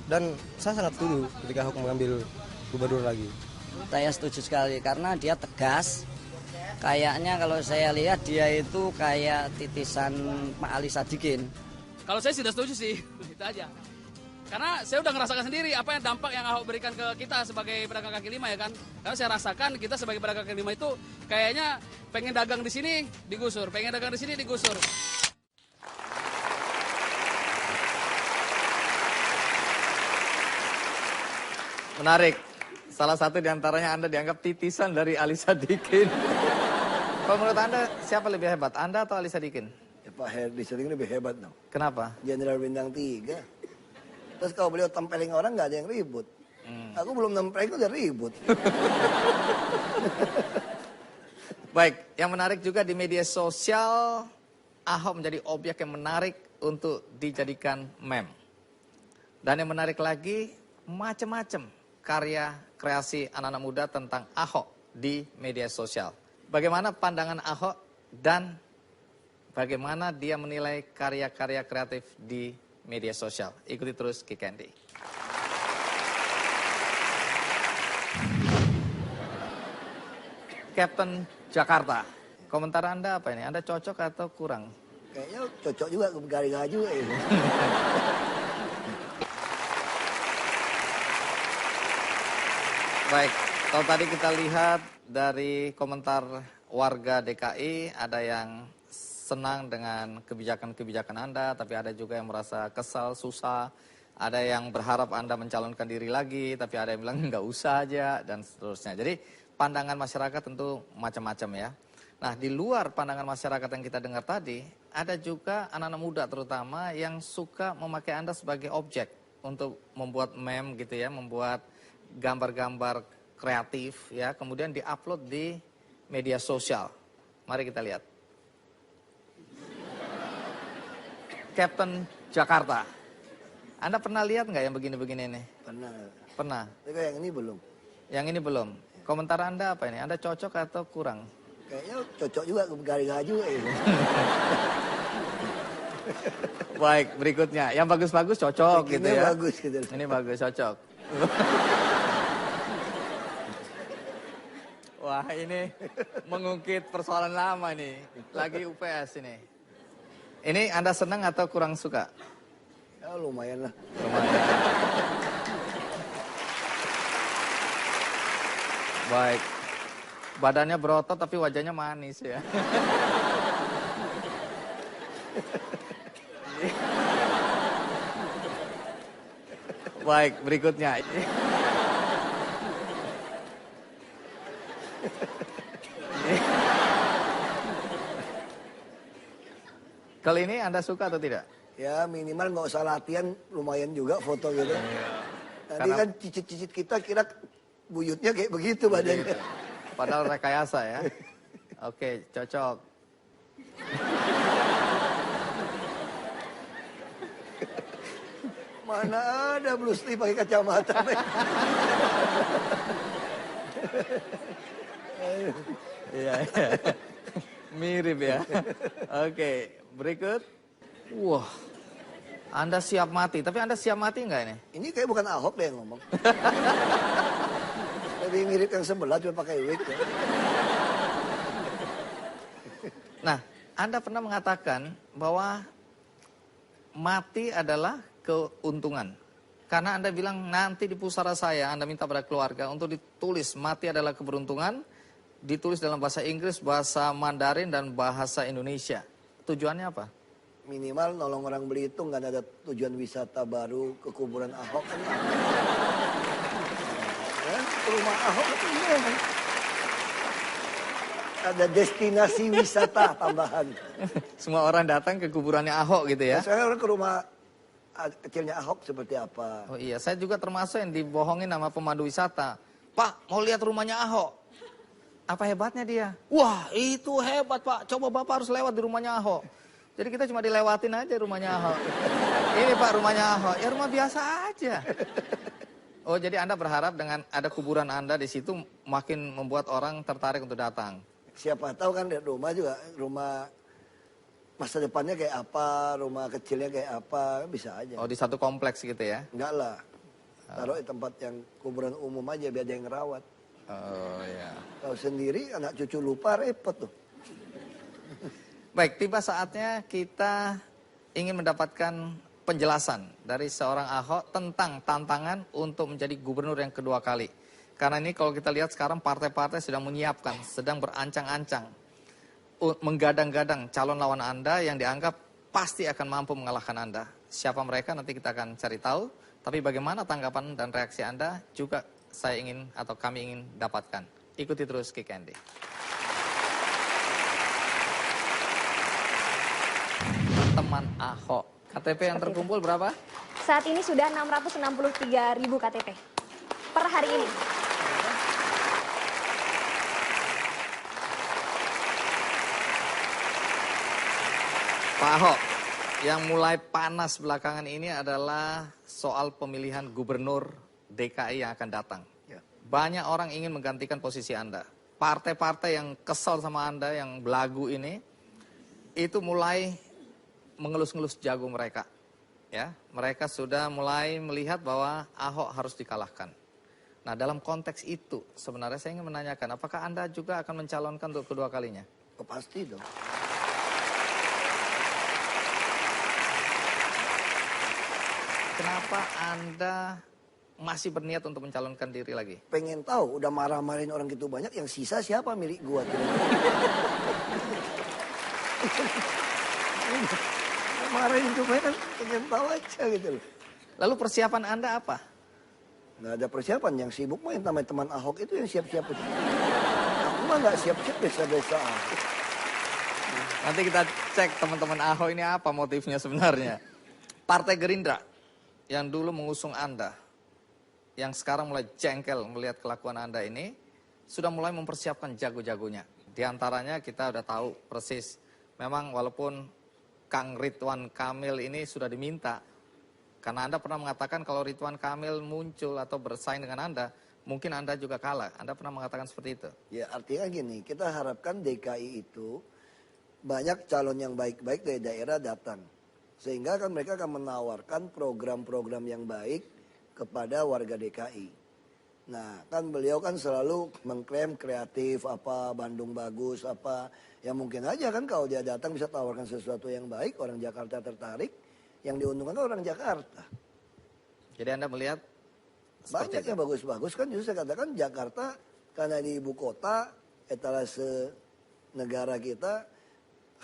Speaker 8: Dan saya sangat setuju ketika Ahok mengambil gubernur lagi.
Speaker 5: Saya setuju sekali karena dia tegas. Kayaknya kalau saya lihat dia itu kayak titisan Pak Ali Sadikin.
Speaker 6: Kalau saya sudah setuju sih, itu aja. Karena saya udah ngerasakan sendiri apa yang dampak yang Ahok berikan ke kita sebagai pedagang kaki lima ya kan. Karena saya rasakan kita sebagai pedagang kaki lima itu kayaknya pengen dagang di sini digusur, pengen dagang di sini digusur.
Speaker 1: Menarik. Salah satu diantaranya Anda dianggap titisan dari Ali Sadikin. Kalau menurut Anda siapa lebih hebat, Anda atau Ali Sadikin?
Speaker 2: Ya, Pak Herdi Sadikin lebih hebat dong.
Speaker 1: Kenapa?
Speaker 2: Jenderal bintang 3. Terus kalau beliau tempelin orang nggak ada yang ribut. Aku belum nempelin udah ribut.
Speaker 1: Baik, yang menarik juga di media sosial, Ahok menjadi objek yang menarik untuk dijadikan meme. Dan yang menarik lagi, macam-macam karya kreasi anak-anak muda tentang Ahok di media sosial. Bagaimana pandangan Ahok dan bagaimana dia menilai karya-karya kreatif di media sosial. Ikuti terus Kick Candy. Kapten Jakarta, komentar Anda apa ini? Anda cocok atau kurang?
Speaker 2: Kayaknya cocok juga ke Garinga juga ini.
Speaker 1: Baik, kalau tadi kita lihat dari komentar warga DKI, ada yang senang dengan kebijakan-kebijakan Anda, tapi ada juga yang merasa kesal, susah. Ada yang berharap Anda mencalonkan diri lagi, tapi ada yang bilang nggak usah aja, dan seterusnya. Jadi pandangan masyarakat tentu macam-macam ya. Nah, di luar pandangan masyarakat yang kita dengar tadi, ada juga anak-anak muda terutama yang suka memakai Anda sebagai objek untuk membuat meme gitu ya, membuat gambar-gambar kreatif ya, kemudian diupload di media sosial. Mari kita lihat. Kapten Jakarta. Anda pernah lihat nggak yang begini-begini ini?
Speaker 2: Pernah.
Speaker 1: Pernah.
Speaker 2: Tapi yang ini belum.
Speaker 1: Yang ini belum. Komentar Anda apa ini? Anda cocok atau kurang?
Speaker 2: Kayaknya cocok juga ke Garinga juga ini.
Speaker 1: Baik, berikutnya. Yang bagus-bagus cocok gitu
Speaker 2: Ini
Speaker 1: ya.
Speaker 2: bagus gitu.
Speaker 1: Ini bagus, cocok. Wah, ini mengungkit persoalan lama nih. Lagi UPS ini. Ini Anda senang atau kurang suka?
Speaker 2: Ya lumayan lah.
Speaker 1: Lumayan. Baik. Badannya berotot tapi wajahnya manis ya. Baik, berikutnya. Kali ini Anda suka atau tidak?
Speaker 2: Ya minimal nggak usah latihan, lumayan juga foto gitu. Tadi
Speaker 1: Karena-
Speaker 2: kan cicit-cicit kita kira buyutnya kayak begitu badannya.
Speaker 1: Padahal rekayasa ya. Oke, cocok.
Speaker 2: Mana ada Bruce Lee pakai kacamata.
Speaker 1: Iya, iya. Mirip ya. Oke, berikut. Wah, Anda siap mati. Tapi Anda siap mati nggak ini?
Speaker 2: Ini kayak bukan Ahok deh yang ngomong. Lebih mirip yang sebelah cuma pakai wig ya.
Speaker 1: Nah, Anda pernah mengatakan bahwa mati adalah keuntungan. Karena Anda bilang nanti di pusara saya, Anda minta pada keluarga untuk ditulis mati adalah keberuntungan, ditulis dalam bahasa Inggris, bahasa Mandarin, dan bahasa Indonesia. Tujuannya apa?
Speaker 2: Minimal nolong orang Belitung nggak ada tujuan wisata baru ke kuburan Ahok kan. Kan ke rumah Ahok itu iya kan. Ada destinasi wisata tambahan.
Speaker 1: Semua orang datang ke kuburannya Ahok gitu ya?
Speaker 2: Saya orang ke rumah kecilnya Ahok seperti apa.
Speaker 1: Oh iya, saya juga termasuk yang dibohongin sama pemandu wisata. Pak, mau lihat rumahnya Ahok. Apa hebatnya dia? Wah, itu hebat Pak. Coba Bapak harus lewat di rumahnya Ahok. Jadi kita cuma dilewatin aja rumahnya Ahok. Ini Pak rumahnya Ahok. Ya rumah biasa aja. Oh, jadi Anda berharap dengan ada kuburan Anda di situ makin membuat orang tertarik untuk datang.
Speaker 2: Siapa tahu kan lihat rumah juga, rumah masa depannya kayak apa, rumah kecilnya kayak apa, bisa aja.
Speaker 1: Oh, di satu kompleks gitu ya?
Speaker 2: Enggak lah. Taruh di tempat yang kuburan umum aja biar ada yang ngerawat.
Speaker 1: Oh iya.
Speaker 2: Kalau sendiri anak cucu lupa repot tuh.
Speaker 1: Baik, tiba saatnya kita ingin mendapatkan penjelasan dari seorang Ahok tentang tantangan untuk menjadi gubernur yang kedua kali. Karena ini kalau kita lihat sekarang partai-partai sedang menyiapkan, sedang berancang-ancang, menggadang-gadang calon lawan Anda yang dianggap pasti akan mampu mengalahkan Anda. Siapa mereka nanti kita akan cari tahu, tapi bagaimana tanggapan dan reaksi Anda juga saya ingin atau kami ingin dapatkan. Ikuti terus Kick Andy. Teman Ahok, KTP yang terkumpul berapa?
Speaker 9: Saat ini sudah 663.000 KTP per hari ini.
Speaker 1: Pak Ahok, yang mulai panas belakangan ini adalah soal pemilihan gubernur DKI yang akan datang.
Speaker 2: Ya.
Speaker 1: Banyak orang ingin menggantikan posisi Anda. Partai-partai yang kesal sama Anda, yang belagu ini, itu mulai mengelus-ngelus jago mereka. ya, mereka sudah mulai melihat bahwa Ahok harus dikalahkan. Nah, dalam konteks itu sebenarnya saya ingin menanyakan, apakah Anda juga akan mencalonkan untuk kedua kalinya?
Speaker 2: Oh, pasti dong.
Speaker 1: Kenapa Anda masih berniat untuk mencalonkan diri lagi?
Speaker 2: Pengen tahu, udah marah-marahin orang gitu banyak, yang sisa siapa milik gua? Marahin itu banyak kan, pengen tahu aja gitu loh.
Speaker 1: Lalu persiapan Anda apa?
Speaker 2: Nggak ada persiapan, yang sibuk mah yang namanya teman Ahok itu yang siap-siap itu. Aku mah nggak siap-siap, biasa-biasa aja.
Speaker 1: Nanti kita cek teman-teman Ahok ini apa motifnya sebenarnya. Partai Gerindra yang dulu mengusung Anda, yang sekarang mulai jengkel melihat kelakuan Anda ini, sudah mulai mempersiapkan jago-jagonya. Di antaranya kita udah tahu persis, memang walaupun Kang Ridwan Kamil ini sudah diminta, karena Anda pernah mengatakan kalau Ridwan Kamil muncul atau bersaing dengan Anda, mungkin Anda juga kalah. Anda pernah mengatakan seperti itu.
Speaker 2: Ya artinya gini, kita harapkan DKI itu banyak calon yang baik-baik dari daerah datang. Sehingga kan mereka akan menawarkan program-program yang baik kepada warga DKI. Nah kan beliau kan selalu mengklaim kreatif, apa Bandung bagus, apa. Ya mungkin aja kan kalau dia datang bisa tawarkan sesuatu yang baik, orang Jakarta tertarik, yang diuntungkan orang Jakarta.
Speaker 1: Jadi Anda melihat
Speaker 2: Banyak yang bagus-bagus kan, justru saya katakan Jakarta karena di ibu kota, etalase negara kita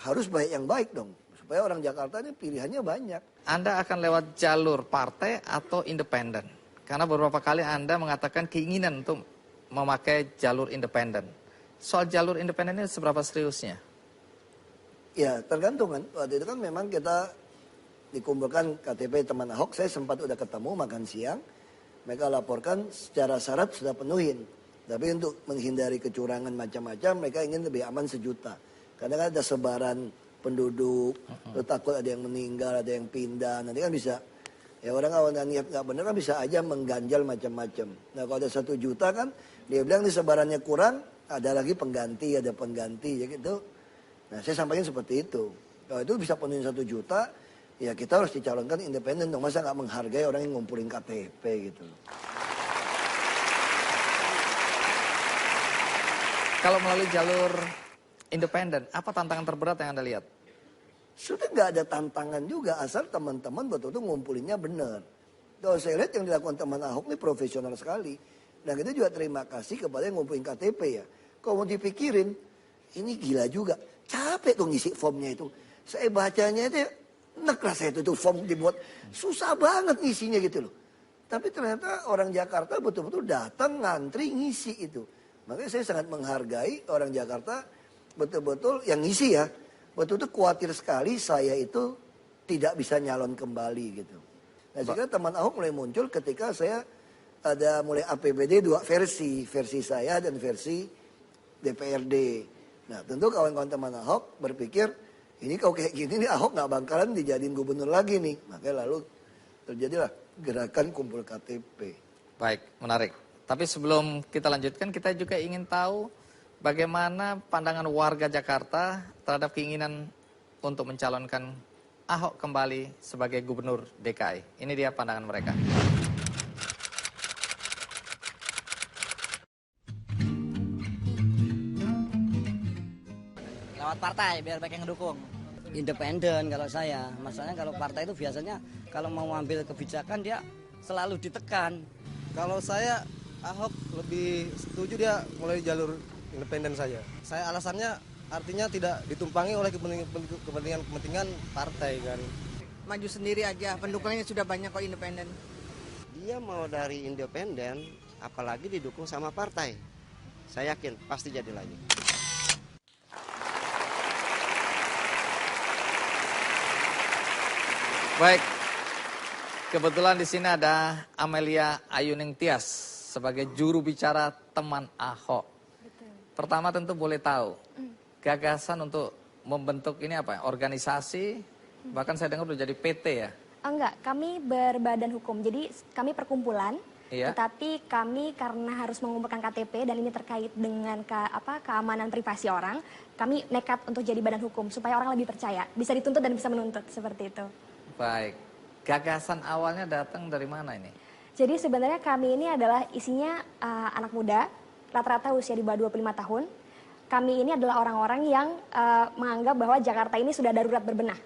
Speaker 2: harus banyak yang baik dong. Supaya orang Jakarta ini pilihannya banyak.
Speaker 1: Anda akan lewat jalur partai atau independen? Karena beberapa kali Anda mengatakan keinginan untuk memakai jalur independen. Soal jalur independen ini seberapa seriusnya?
Speaker 2: Ya tergantung kan. Waktu itu kan memang kita dikumpulkan KTP teman Ahok. Saya sempat udah ketemu makan siang. Mereka laporkan secara syarat sudah penuhin. Tapi untuk menghindari kecurangan macam-macam, mereka ingin lebih aman 1 juta. Karena kan ada sebaran penduduk, takut ada yang meninggal, ada yang pindah. Nanti kan bisa, ya orang awalnya niat nggak benar kan bisa aja mengganjal macam-macam. Nah kalau ada 1 juta kan, dia bilang ini sebarannya kurang, ada lagi pengganti, ada pengganti, ya gitu. Nah saya sampaikan seperti itu. Kalau itu bisa penuhin 1 juta, ya kita harus dicalonkan independen dong. Masa nggak menghargai orang yang ngumpulin KTP gitu.
Speaker 1: Kalau melalui jalur independen, apa tantangan terberat yang Anda lihat?
Speaker 2: Sudah nggak ada tantangan juga, asal teman-teman betul-betul ngumpulinnya benar. Kalau saya lihat yang dilakukan teman Ahok ini profesional sekali. Dan kita juga terima kasih kepada yang ngumpulin KTP ya. Kalau mau dipikirin, ini gila juga. Capek tuh ngisi formnya itu. Saya bacanya itu, nek rasanya itu form dibuat. Susah banget ngisinya gitu loh. Tapi ternyata orang Jakarta betul-betul datang ngantri ngisi itu. Makanya saya sangat menghargai orang Jakarta betul-betul yang ngisi ya. Betul-betul khawatir sekali saya itu tidak bisa nyalon kembali gitu. Nah saya kira teman Ahok mulai muncul ketika saya ada mulai APBD 2 versi. Versi saya dan versi DPRD. Nah tentu kawan-kawan teman Ahok berpikir ini kalau kayak gini nih Ahok nggak bakalan dijadiin gubernur lagi nih. Makanya lalu terjadilah gerakan kumpul KTP.
Speaker 1: Baik, menarik. Tapi sebelum kita lanjutkan, kita juga ingin tahu bagaimana pandangan warga Jakarta terhadap keinginan untuk mencalonkan Ahok kembali sebagai gubernur DKI. Ini dia pandangan mereka.
Speaker 5: Lewat partai biar banyak yang ngedukung.
Speaker 4: Independen kalau saya. Masalahnya kalau partai itu biasanya kalau mau ambil kebijakan dia selalu ditekan.
Speaker 8: Kalau saya Ahok lebih setuju dia mulai jalur independen saja. Saya alasannya artinya tidak ditumpangi oleh kepentingan partai kan.
Speaker 10: Maju sendiri aja, pendukungnya sudah banyak kok independen.
Speaker 7: Dia mau dari independen, apalagi didukung sama partai. Saya yakin pasti jadi lagi.
Speaker 1: Baik, kebetulan di sini ada Amelia Ayuning Tias sebagai juru bicara teman Ahok.
Speaker 9: Betul.
Speaker 1: Pertama tentu boleh tahu gagasan untuk membentuk ini apa? Organisasi, bahkan saya dengar udah jadi PT ya?
Speaker 9: Enggak, kami berbadan hukum. Jadi kami perkumpulan,
Speaker 1: Iya.
Speaker 9: tetapi kami karena harus mengumpulkan KTP dan ini terkait dengan keamanan privasi orang, kami nekat untuk jadi badan hukum supaya orang lebih percaya, bisa dituntut dan bisa menuntut seperti itu.
Speaker 1: Baik. Gagasan awalnya datang dari mana ini?
Speaker 9: Jadi sebenarnya kami ini adalah isinya anak muda, rata-rata usia di bawah 25 tahun. Kami ini adalah orang-orang yang menganggap bahwa Jakarta ini sudah darurat berbenah.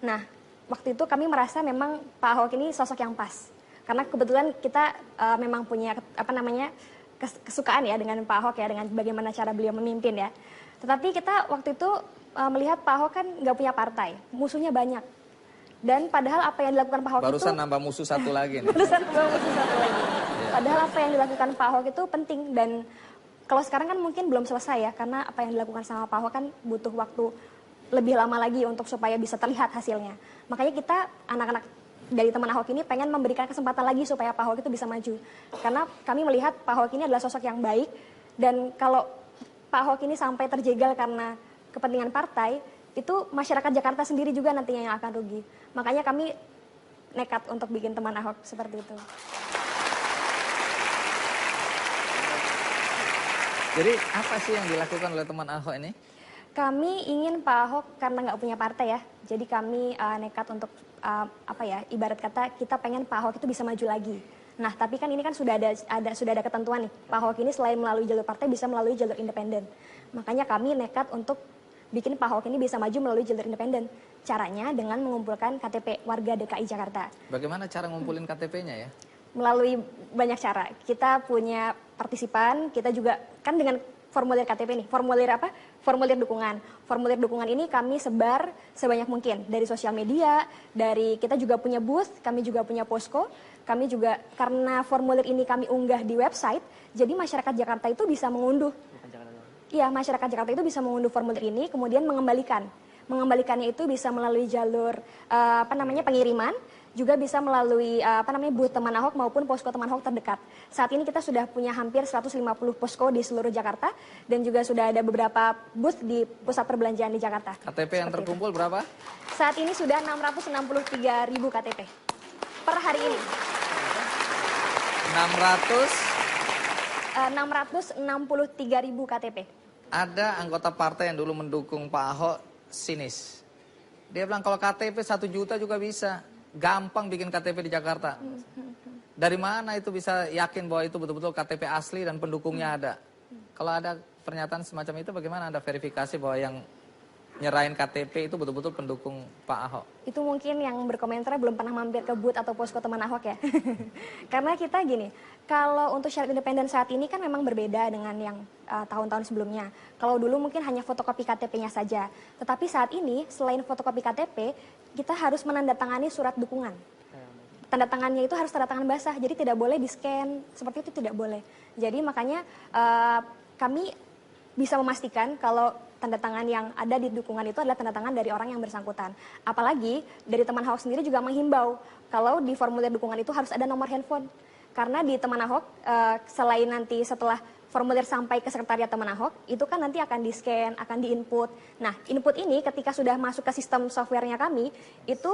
Speaker 9: Nah, waktu itu kami merasa memang Pak Ahok ini sosok yang pas. Karena kebetulan kita memang punya kesukaan ya dengan Pak Ahok ya, dengan bagaimana cara beliau memimpin ya. Tetapi kita waktu itu melihat Pak Ahok kan nggak punya partai, musuhnya banyak. Dan padahal apa yang dilakukan Pak Ahok
Speaker 1: Barusan nambah musuh satu lagi nih.
Speaker 9: Barusan nambah musuh satu lagi. Padahal apa yang dilakukan Pak Ahok itu penting, dan kalau sekarang kan mungkin belum selesai ya, karena apa yang dilakukan sama Pak Ahok kan butuh waktu lebih lama lagi untuk supaya bisa terlihat hasilnya. Makanya kita anak-anak dari teman Ahok ini pengen memberikan kesempatan lagi supaya Pak Ahok itu bisa maju. Karena kami melihat Pak Ahok ini adalah sosok yang baik, dan kalau Pak Ahok ini sampai terjegal karena kepentingan partai, itu masyarakat Jakarta sendiri juga nantinya yang akan rugi. Makanya kami nekat untuk bikin teman Ahok seperti itu.
Speaker 1: Jadi apa sih yang dilakukan oleh teman Ahok ini?
Speaker 9: Kami ingin Pak Ahok karena nggak punya partai ya. Jadi kami nekat untuk ibarat kata kita pengen Pak Ahok itu bisa maju lagi. Nah, tapi kan ini kan sudah ada ketentuan nih. Pak Ahok ini selain melalui jalur partai bisa melalui jalur independen. Makanya kami nekat untuk bikin Pak Ahok ini bisa maju melalui jalur independen. Caranya dengan mengumpulkan KTP warga DKI Jakarta.
Speaker 1: Bagaimana cara ngumpulin KTP-nya ya?
Speaker 9: Melalui banyak cara. Kita punya partisipan, kita juga kan dengan formulir KTP nih, formulir dukungan. Formulir dukungan ini kami sebar sebanyak mungkin dari sosial media, dari kita juga punya booth, kami juga punya posko, kami juga karena formulir ini kami unggah di website, jadi masyarakat Jakarta itu bisa mengunduh. Iya, masyarakat Jakarta itu bisa mengunduh formulir ini, kemudian mengembalikan. Mengembalikannya itu bisa melalui jalur pengiriman, juga bisa melalui booth teman Ahok maupun posko teman Ahok terdekat. Saat ini kita sudah punya hampir 150 posko di seluruh Jakarta, dan juga sudah ada beberapa booth di pusat perbelanjaan di Jakarta.
Speaker 1: KTP yang terkumpul berapa?
Speaker 9: Saat ini sudah 663.000 KTP per hari ini. 663.000 KTP.
Speaker 1: Ada anggota partai yang dulu mendukung Pak Ahok sinis. Dia bilang kalau KTP 1 juta juga bisa. Gampang bikin KTP di Jakarta. Dari mana itu bisa yakin bahwa itu betul-betul KTP asli dan pendukungnya ada? Kalau ada pernyataan semacam itu, bagaimana Anda verifikasi bahwa yang nyerahin KTP itu betul-betul pendukung Pak Ahok?
Speaker 9: Itu mungkin yang berkomentar belum pernah mampir ke booth atau posko teman Ahok ya. Karena kita gini, kalau untuk syarat independen saat ini kan memang berbeda dengan yang tahun-tahun sebelumnya. Kalau dulu mungkin hanya fotokopi KTP-nya saja. Tetapi saat ini selain fotokopi KTP, kita harus menandatangani surat dukungan. Tanda tangannya itu harus tanda tangan basah, jadi tidak boleh di-scan, seperti itu tidak boleh. Jadi makanya kami bisa memastikan kalau tanda tangan yang ada di dukungan itu adalah tanda tangan dari orang yang bersangkutan. Apalagi dari teman Ahok sendiri juga menghimbau kalau di formulir dukungan itu harus ada nomor handphone. Karena di teman Ahok, selain nanti setelah formulir sampai ke sekretariat teman Ahok, itu kan nanti akan di-scan, akan di-input. Nah, input ini ketika sudah masuk ke sistem softwarenya kami, itu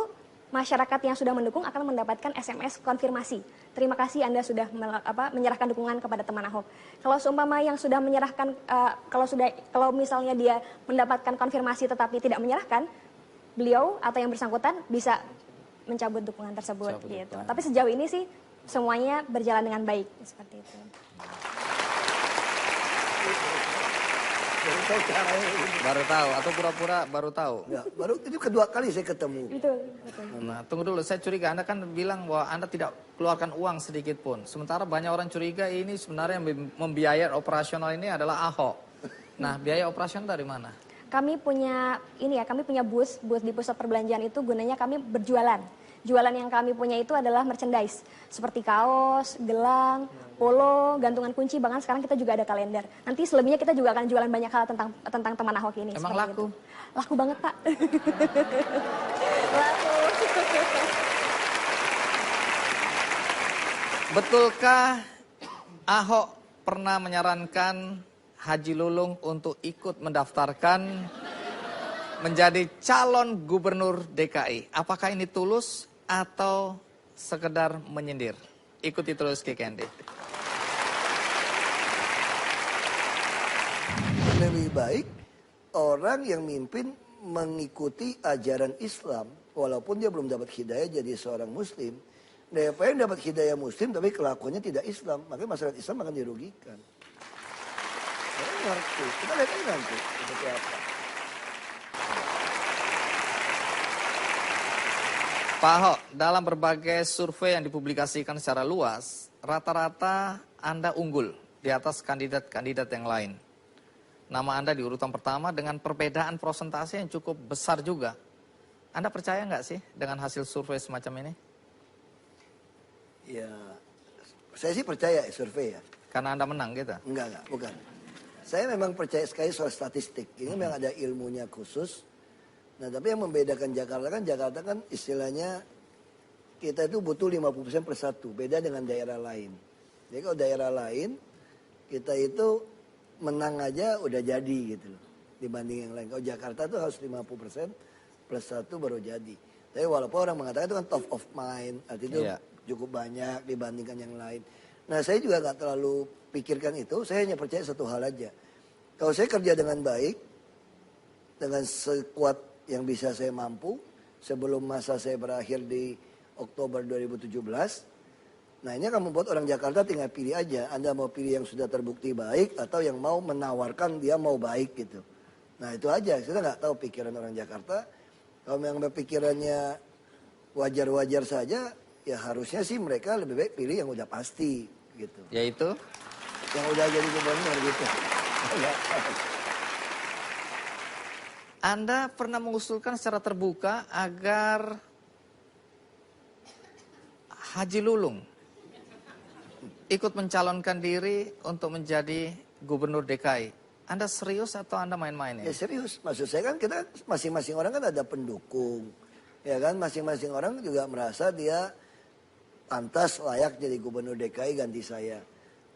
Speaker 9: masyarakat yang sudah mendukung akan mendapatkan SMS konfirmasi. Terima kasih Anda sudah menyerahkan dukungan kepada teman Ahok. Kalau seumpama yang sudah menyerahkan, kalau misalnya dia mendapatkan konfirmasi tetapi tidak menyerahkan, beliau atau yang bersangkutan bisa mencabut dukungan tersebut. Gitu. Tapi sejauh ini sih semuanya berjalan dengan baik seperti itu.
Speaker 1: Baru tahu atau pura-pura baru tahu?
Speaker 2: Ya, ini kedua kali saya ketemu.
Speaker 9: Betul.
Speaker 1: Nah, tunggu dulu, saya curiga Anda kan bilang bahwa Anda tidak keluarkan uang sedikit pun. Sementara banyak orang curiga ini sebenarnya yang membiayai operasional ini adalah Ahok. Nah, biaya operasional dari mana?
Speaker 9: Kami punya booth di pusat perbelanjaan itu gunanya kami berjualan. Jualan yang kami punya itu adalah merchandise, seperti kaos, gelang, polo, gantungan kunci, bahkan sekarang kita juga ada kalender. Nanti selebihnya kita juga akan jualan banyak hal tentang teman Ahok ini.
Speaker 1: Emang laku?
Speaker 9: Itu. Laku banget, Pak. Laku.
Speaker 1: Betulkah Ahok pernah menyarankan Haji Lulung untuk ikut mendaftarkan menjadi calon gubernur DKI? Apakah ini tulus atau sekedar menyindir? Ikuti terus Kikendi.
Speaker 2: Lebih baik orang yang mimpin mengikuti ajaran Islam walaupun dia belum dapat hidayah jadi seorang muslim. Daripada yang dapat hidayah muslim tapi kelakuannya tidak Islam, makanya masyarakat Islam akan dirugikan. Saya ngerti, kita lihat aja nanti seperti apa.
Speaker 1: Pak Ahok, dalam berbagai survei yang dipublikasikan secara luas, rata-rata Anda unggul di atas kandidat-kandidat yang lain. Nama Anda di urutan pertama dengan perbedaan persentase yang cukup besar juga. Anda percaya nggak sih dengan hasil survei semacam ini?
Speaker 2: Ya, saya sih percaya survei ya.
Speaker 1: Karena Anda menang gitu?
Speaker 2: Enggak, bukan. Saya memang percaya sekali soal statistik. Ini memang ada ilmunya khusus. Nah, tapi yang membedakan Jakarta kan istilahnya kita itu butuh 50% per satu. Beda dengan daerah lain. Jadi kalau daerah lain, kita itu menang aja udah jadi gitu loh. Dibanding yang lain. Kalau Jakarta tuh harus 50% plus satu baru jadi. Tapi walaupun orang mengatakan itu kan top of mind. Artinya itu cukup banyak dibandingkan yang lain. Nah, saya juga nggak terlalu pikirkan itu. Saya hanya percaya satu hal aja. Kalau saya kerja dengan baik, dengan sekuat yang bisa saya mampu, sebelum masa saya berakhir di Oktober 2017, nah ini akan membuat orang Jakarta tinggal pilih aja. Anda mau pilih yang sudah terbukti baik atau yang mau menawarkan dia mau baik gitu. Nah itu aja, kita nggak tahu pikiran orang Jakarta. Kalau memang pikirannya wajar-wajar saja, ya harusnya sih mereka lebih baik pilih yang udah pasti gitu.
Speaker 1: Yaitu?
Speaker 2: Yang udah jadi gubernur gitu.
Speaker 1: Anda pernah mengusulkan secara terbuka agar Haji Lulung ikut mencalonkan diri untuk menjadi gubernur DKI. Anda serius atau Anda main-main ya?
Speaker 2: Ya serius, maksud saya kan kita masing-masing orang kan ada pendukung. Ya kan, masing-masing orang juga merasa dia pantas layak jadi gubernur DKI ganti saya.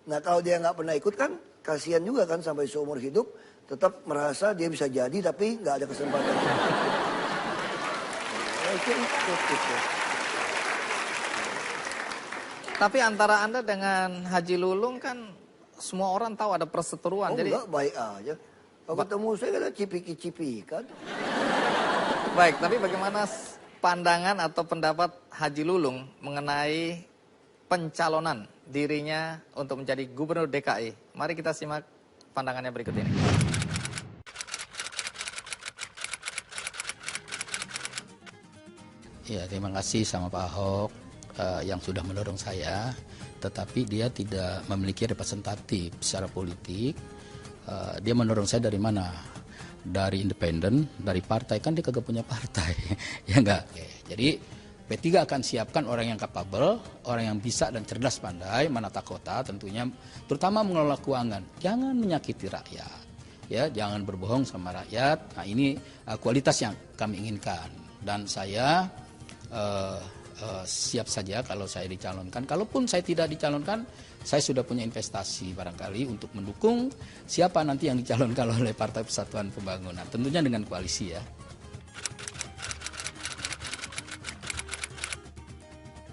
Speaker 2: Nah kalau dia nggak pernah ikut kan, kasihan juga kan sampai seumur hidup tetap merasa dia bisa jadi tapi nggak ada kesempatan.
Speaker 1: Tapi antara Anda dengan Haji Lulung kan semua orang tahu ada perseteruan.
Speaker 2: Oh
Speaker 1: jadi
Speaker 2: enggak, baik aja. Kalau ketemu saya kan cipiki-cipikan.
Speaker 1: Baik, tapi bagaimana pandangan atau pendapat Haji Lulung mengenai pencalonan dirinya untuk menjadi gubernur DKI? Mari kita simak pandangannya berikut ini.
Speaker 11: Ya, terima kasih sama Pak Ahok yang sudah mendorong saya, tetapi dia tidak memiliki representatif secara politik. Dia mendorong saya dari mana? Dari independen, dari partai, kan dia kagak punya partai. Ya enggak? Jadi P3 akan siapkan orang yang kapabel, orang yang bisa dan cerdas pandai menata kota tentunya, terutama mengelola keuangan. Jangan menyakiti rakyat. Ya, jangan berbohong sama rakyat. Nah, ini kualitas yang kami inginkan. Dan saya siap saja kalau saya dicalonkan. Kalaupun saya tidak dicalonkan, saya sudah punya investasi barangkali untuk mendukung siapa nanti yang dicalonkan oleh Partai Persatuan Pembangunan. Tentunya dengan koalisi ya.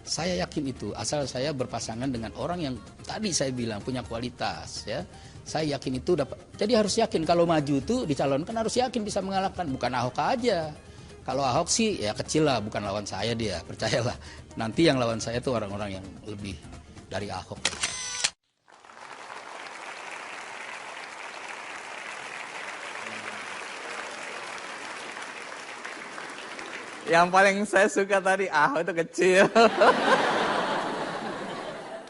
Speaker 11: Saya yakin itu, asal saya berpasangan dengan orang yang tadi saya bilang punya kualitas ya. Saya yakin itu dapat. Jadi harus yakin kalau maju itu dicalonkan harus yakin bisa mengalahkan, bukan Ahok aja. Kalau Ahok sih ya kecil lah, bukan lawan saya dia, percayalah. Nanti yang lawan saya itu orang-orang yang lebih dari Ahok.
Speaker 1: Yang paling saya suka tadi, Ahok itu kecil.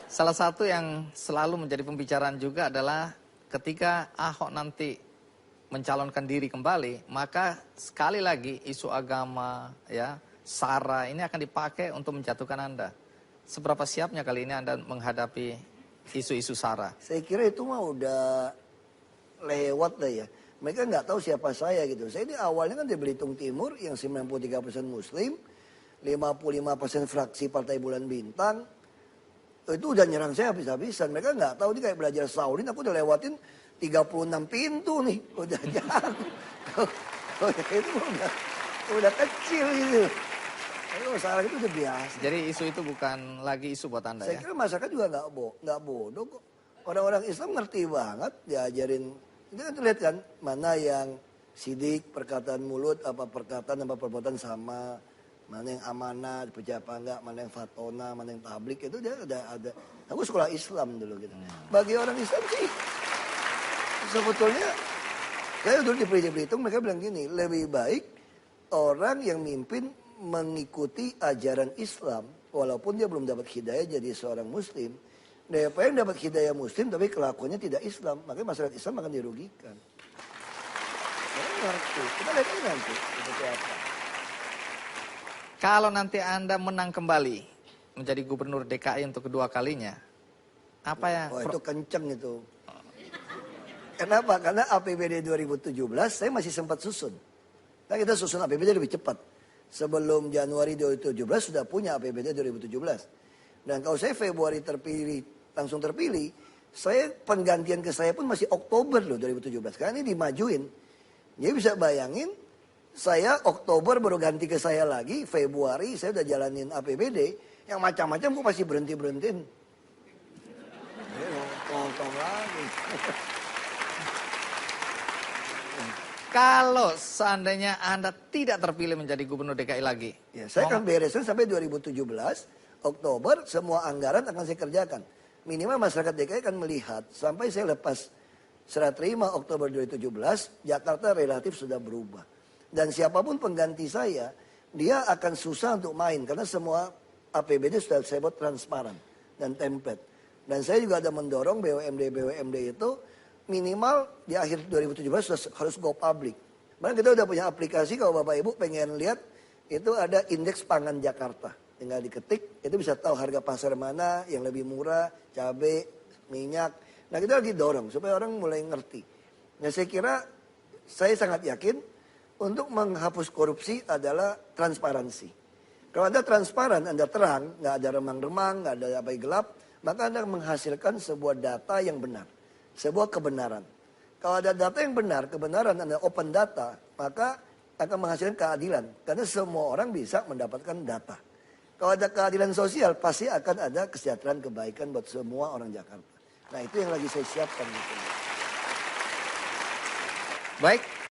Speaker 1: Salah satu yang selalu menjadi pembicaraan juga adalah ketika Ahok nanti mencalonkan diri kembali, maka sekali lagi isu agama, ya, SARA ini akan dipakai untuk menjatuhkan Anda. Seberapa siapnya kali ini Anda menghadapi isu-isu SARA?
Speaker 2: Saya kira itu mah udah lewat lah ya. Mereka nggak tahu siapa saya gitu. Saya di awalnya kan di Belitung Timur yang 93% Muslim, 55% fraksi Partai Bulan Bintang. Itu udah nyerang saya habis-habisan. Mereka nggak tahu, ini kayak belajar Shaolin, aku udah lewatin 36 pintu nih, udah jago. Itu udah kecil gitu. Kalau salah itu udah biasa.
Speaker 1: Jadi isu itu bukan lagi isu buat Anda
Speaker 2: Saya
Speaker 1: ya?
Speaker 2: kira masyarakat juga nggak bodoh kok. Orang-orang Islam ngerti banget, diajarin. Itu kan terlihat kan, mana yang sidik, perkataan mulut, apa perkataan, apa perbuatan sama. Mana yang amanah, dipercaya apa enggak, mana yang fatona, mana yang tablik, itu dia ada. Aku sekolah Islam dulu gitu. Bagi orang Islam sih, sebetulnya, saya dulu di Belitung mereka bilang gini, lebih baik orang yang mimpin mengikuti ajaran Islam, walaupun dia belum dapat hidayah jadi seorang Muslim, daripada yang dapat hidayah Muslim tapi kelakuannya tidak Islam, makanya masyarakat Islam akan dirugikan. Kita lihat ini nanti seperti apa.
Speaker 1: Kalau nanti Anda menang kembali menjadi gubernur DKI untuk kedua kalinya, apa ya?
Speaker 2: Oh itu kenceng itu. Kenapa? Karena APBD 2017 saya masih sempat susun. Nah kita susun APBD lebih cepat. Sebelum Januari 2017 sudah punya APBD 2017. Dan kalau saya Februari langsung terpilih, saya penggantian ke saya pun masih Oktober loh 2017. Karena ini dimajuin. Jadi bisa bayangin, saya Oktober baru ganti ke saya lagi, Februari saya udah jalanin APBD, yang macam-macam kok masih berhentiin. Tolong lagi.
Speaker 1: Kalau seandainya Anda tidak terpilih menjadi gubernur DKI lagi.
Speaker 2: Ya, saya akan beresin sampai 2017, Oktober semua anggaran akan saya kerjakan. Minimal masyarakat DKI akan melihat sampai saya lepas serah terima Oktober 2017, Jakarta relatif sudah berubah. Dan siapapun pengganti saya, dia akan susah untuk main. Karena semua APBD sudah saya buat transparan dan template. Dan saya juga ada mendorong BUMD itu minimal di akhir 2017 sudah harus go public. Karena kita udah punya aplikasi, kalau Bapak Ibu pengen lihat, itu ada indeks pangan Jakarta. Tinggal diketik, itu bisa tahu harga pasar mana yang lebih murah, cabai, minyak. Nah kita lagi dorong supaya orang mulai ngerti. Nah saya kira, saya sangat yakin untuk menghapus korupsi adalah transparansi. Kalau Anda transparan, Anda terang, nggak ada remang-remang, nggak ada apa yang gelap, maka Anda menghasilkan sebuah data yang benar. Sebuah kebenaran. Kalau ada data yang benar, kebenaran, Anda open data, maka akan menghasilkan keadilan. Karena semua orang bisa mendapatkan data. Kalau ada keadilan sosial, pasti akan ada kesejahteraan kebaikan buat semua orang Jakarta. Nah itu yang lagi saya siapkan.
Speaker 1: Baik.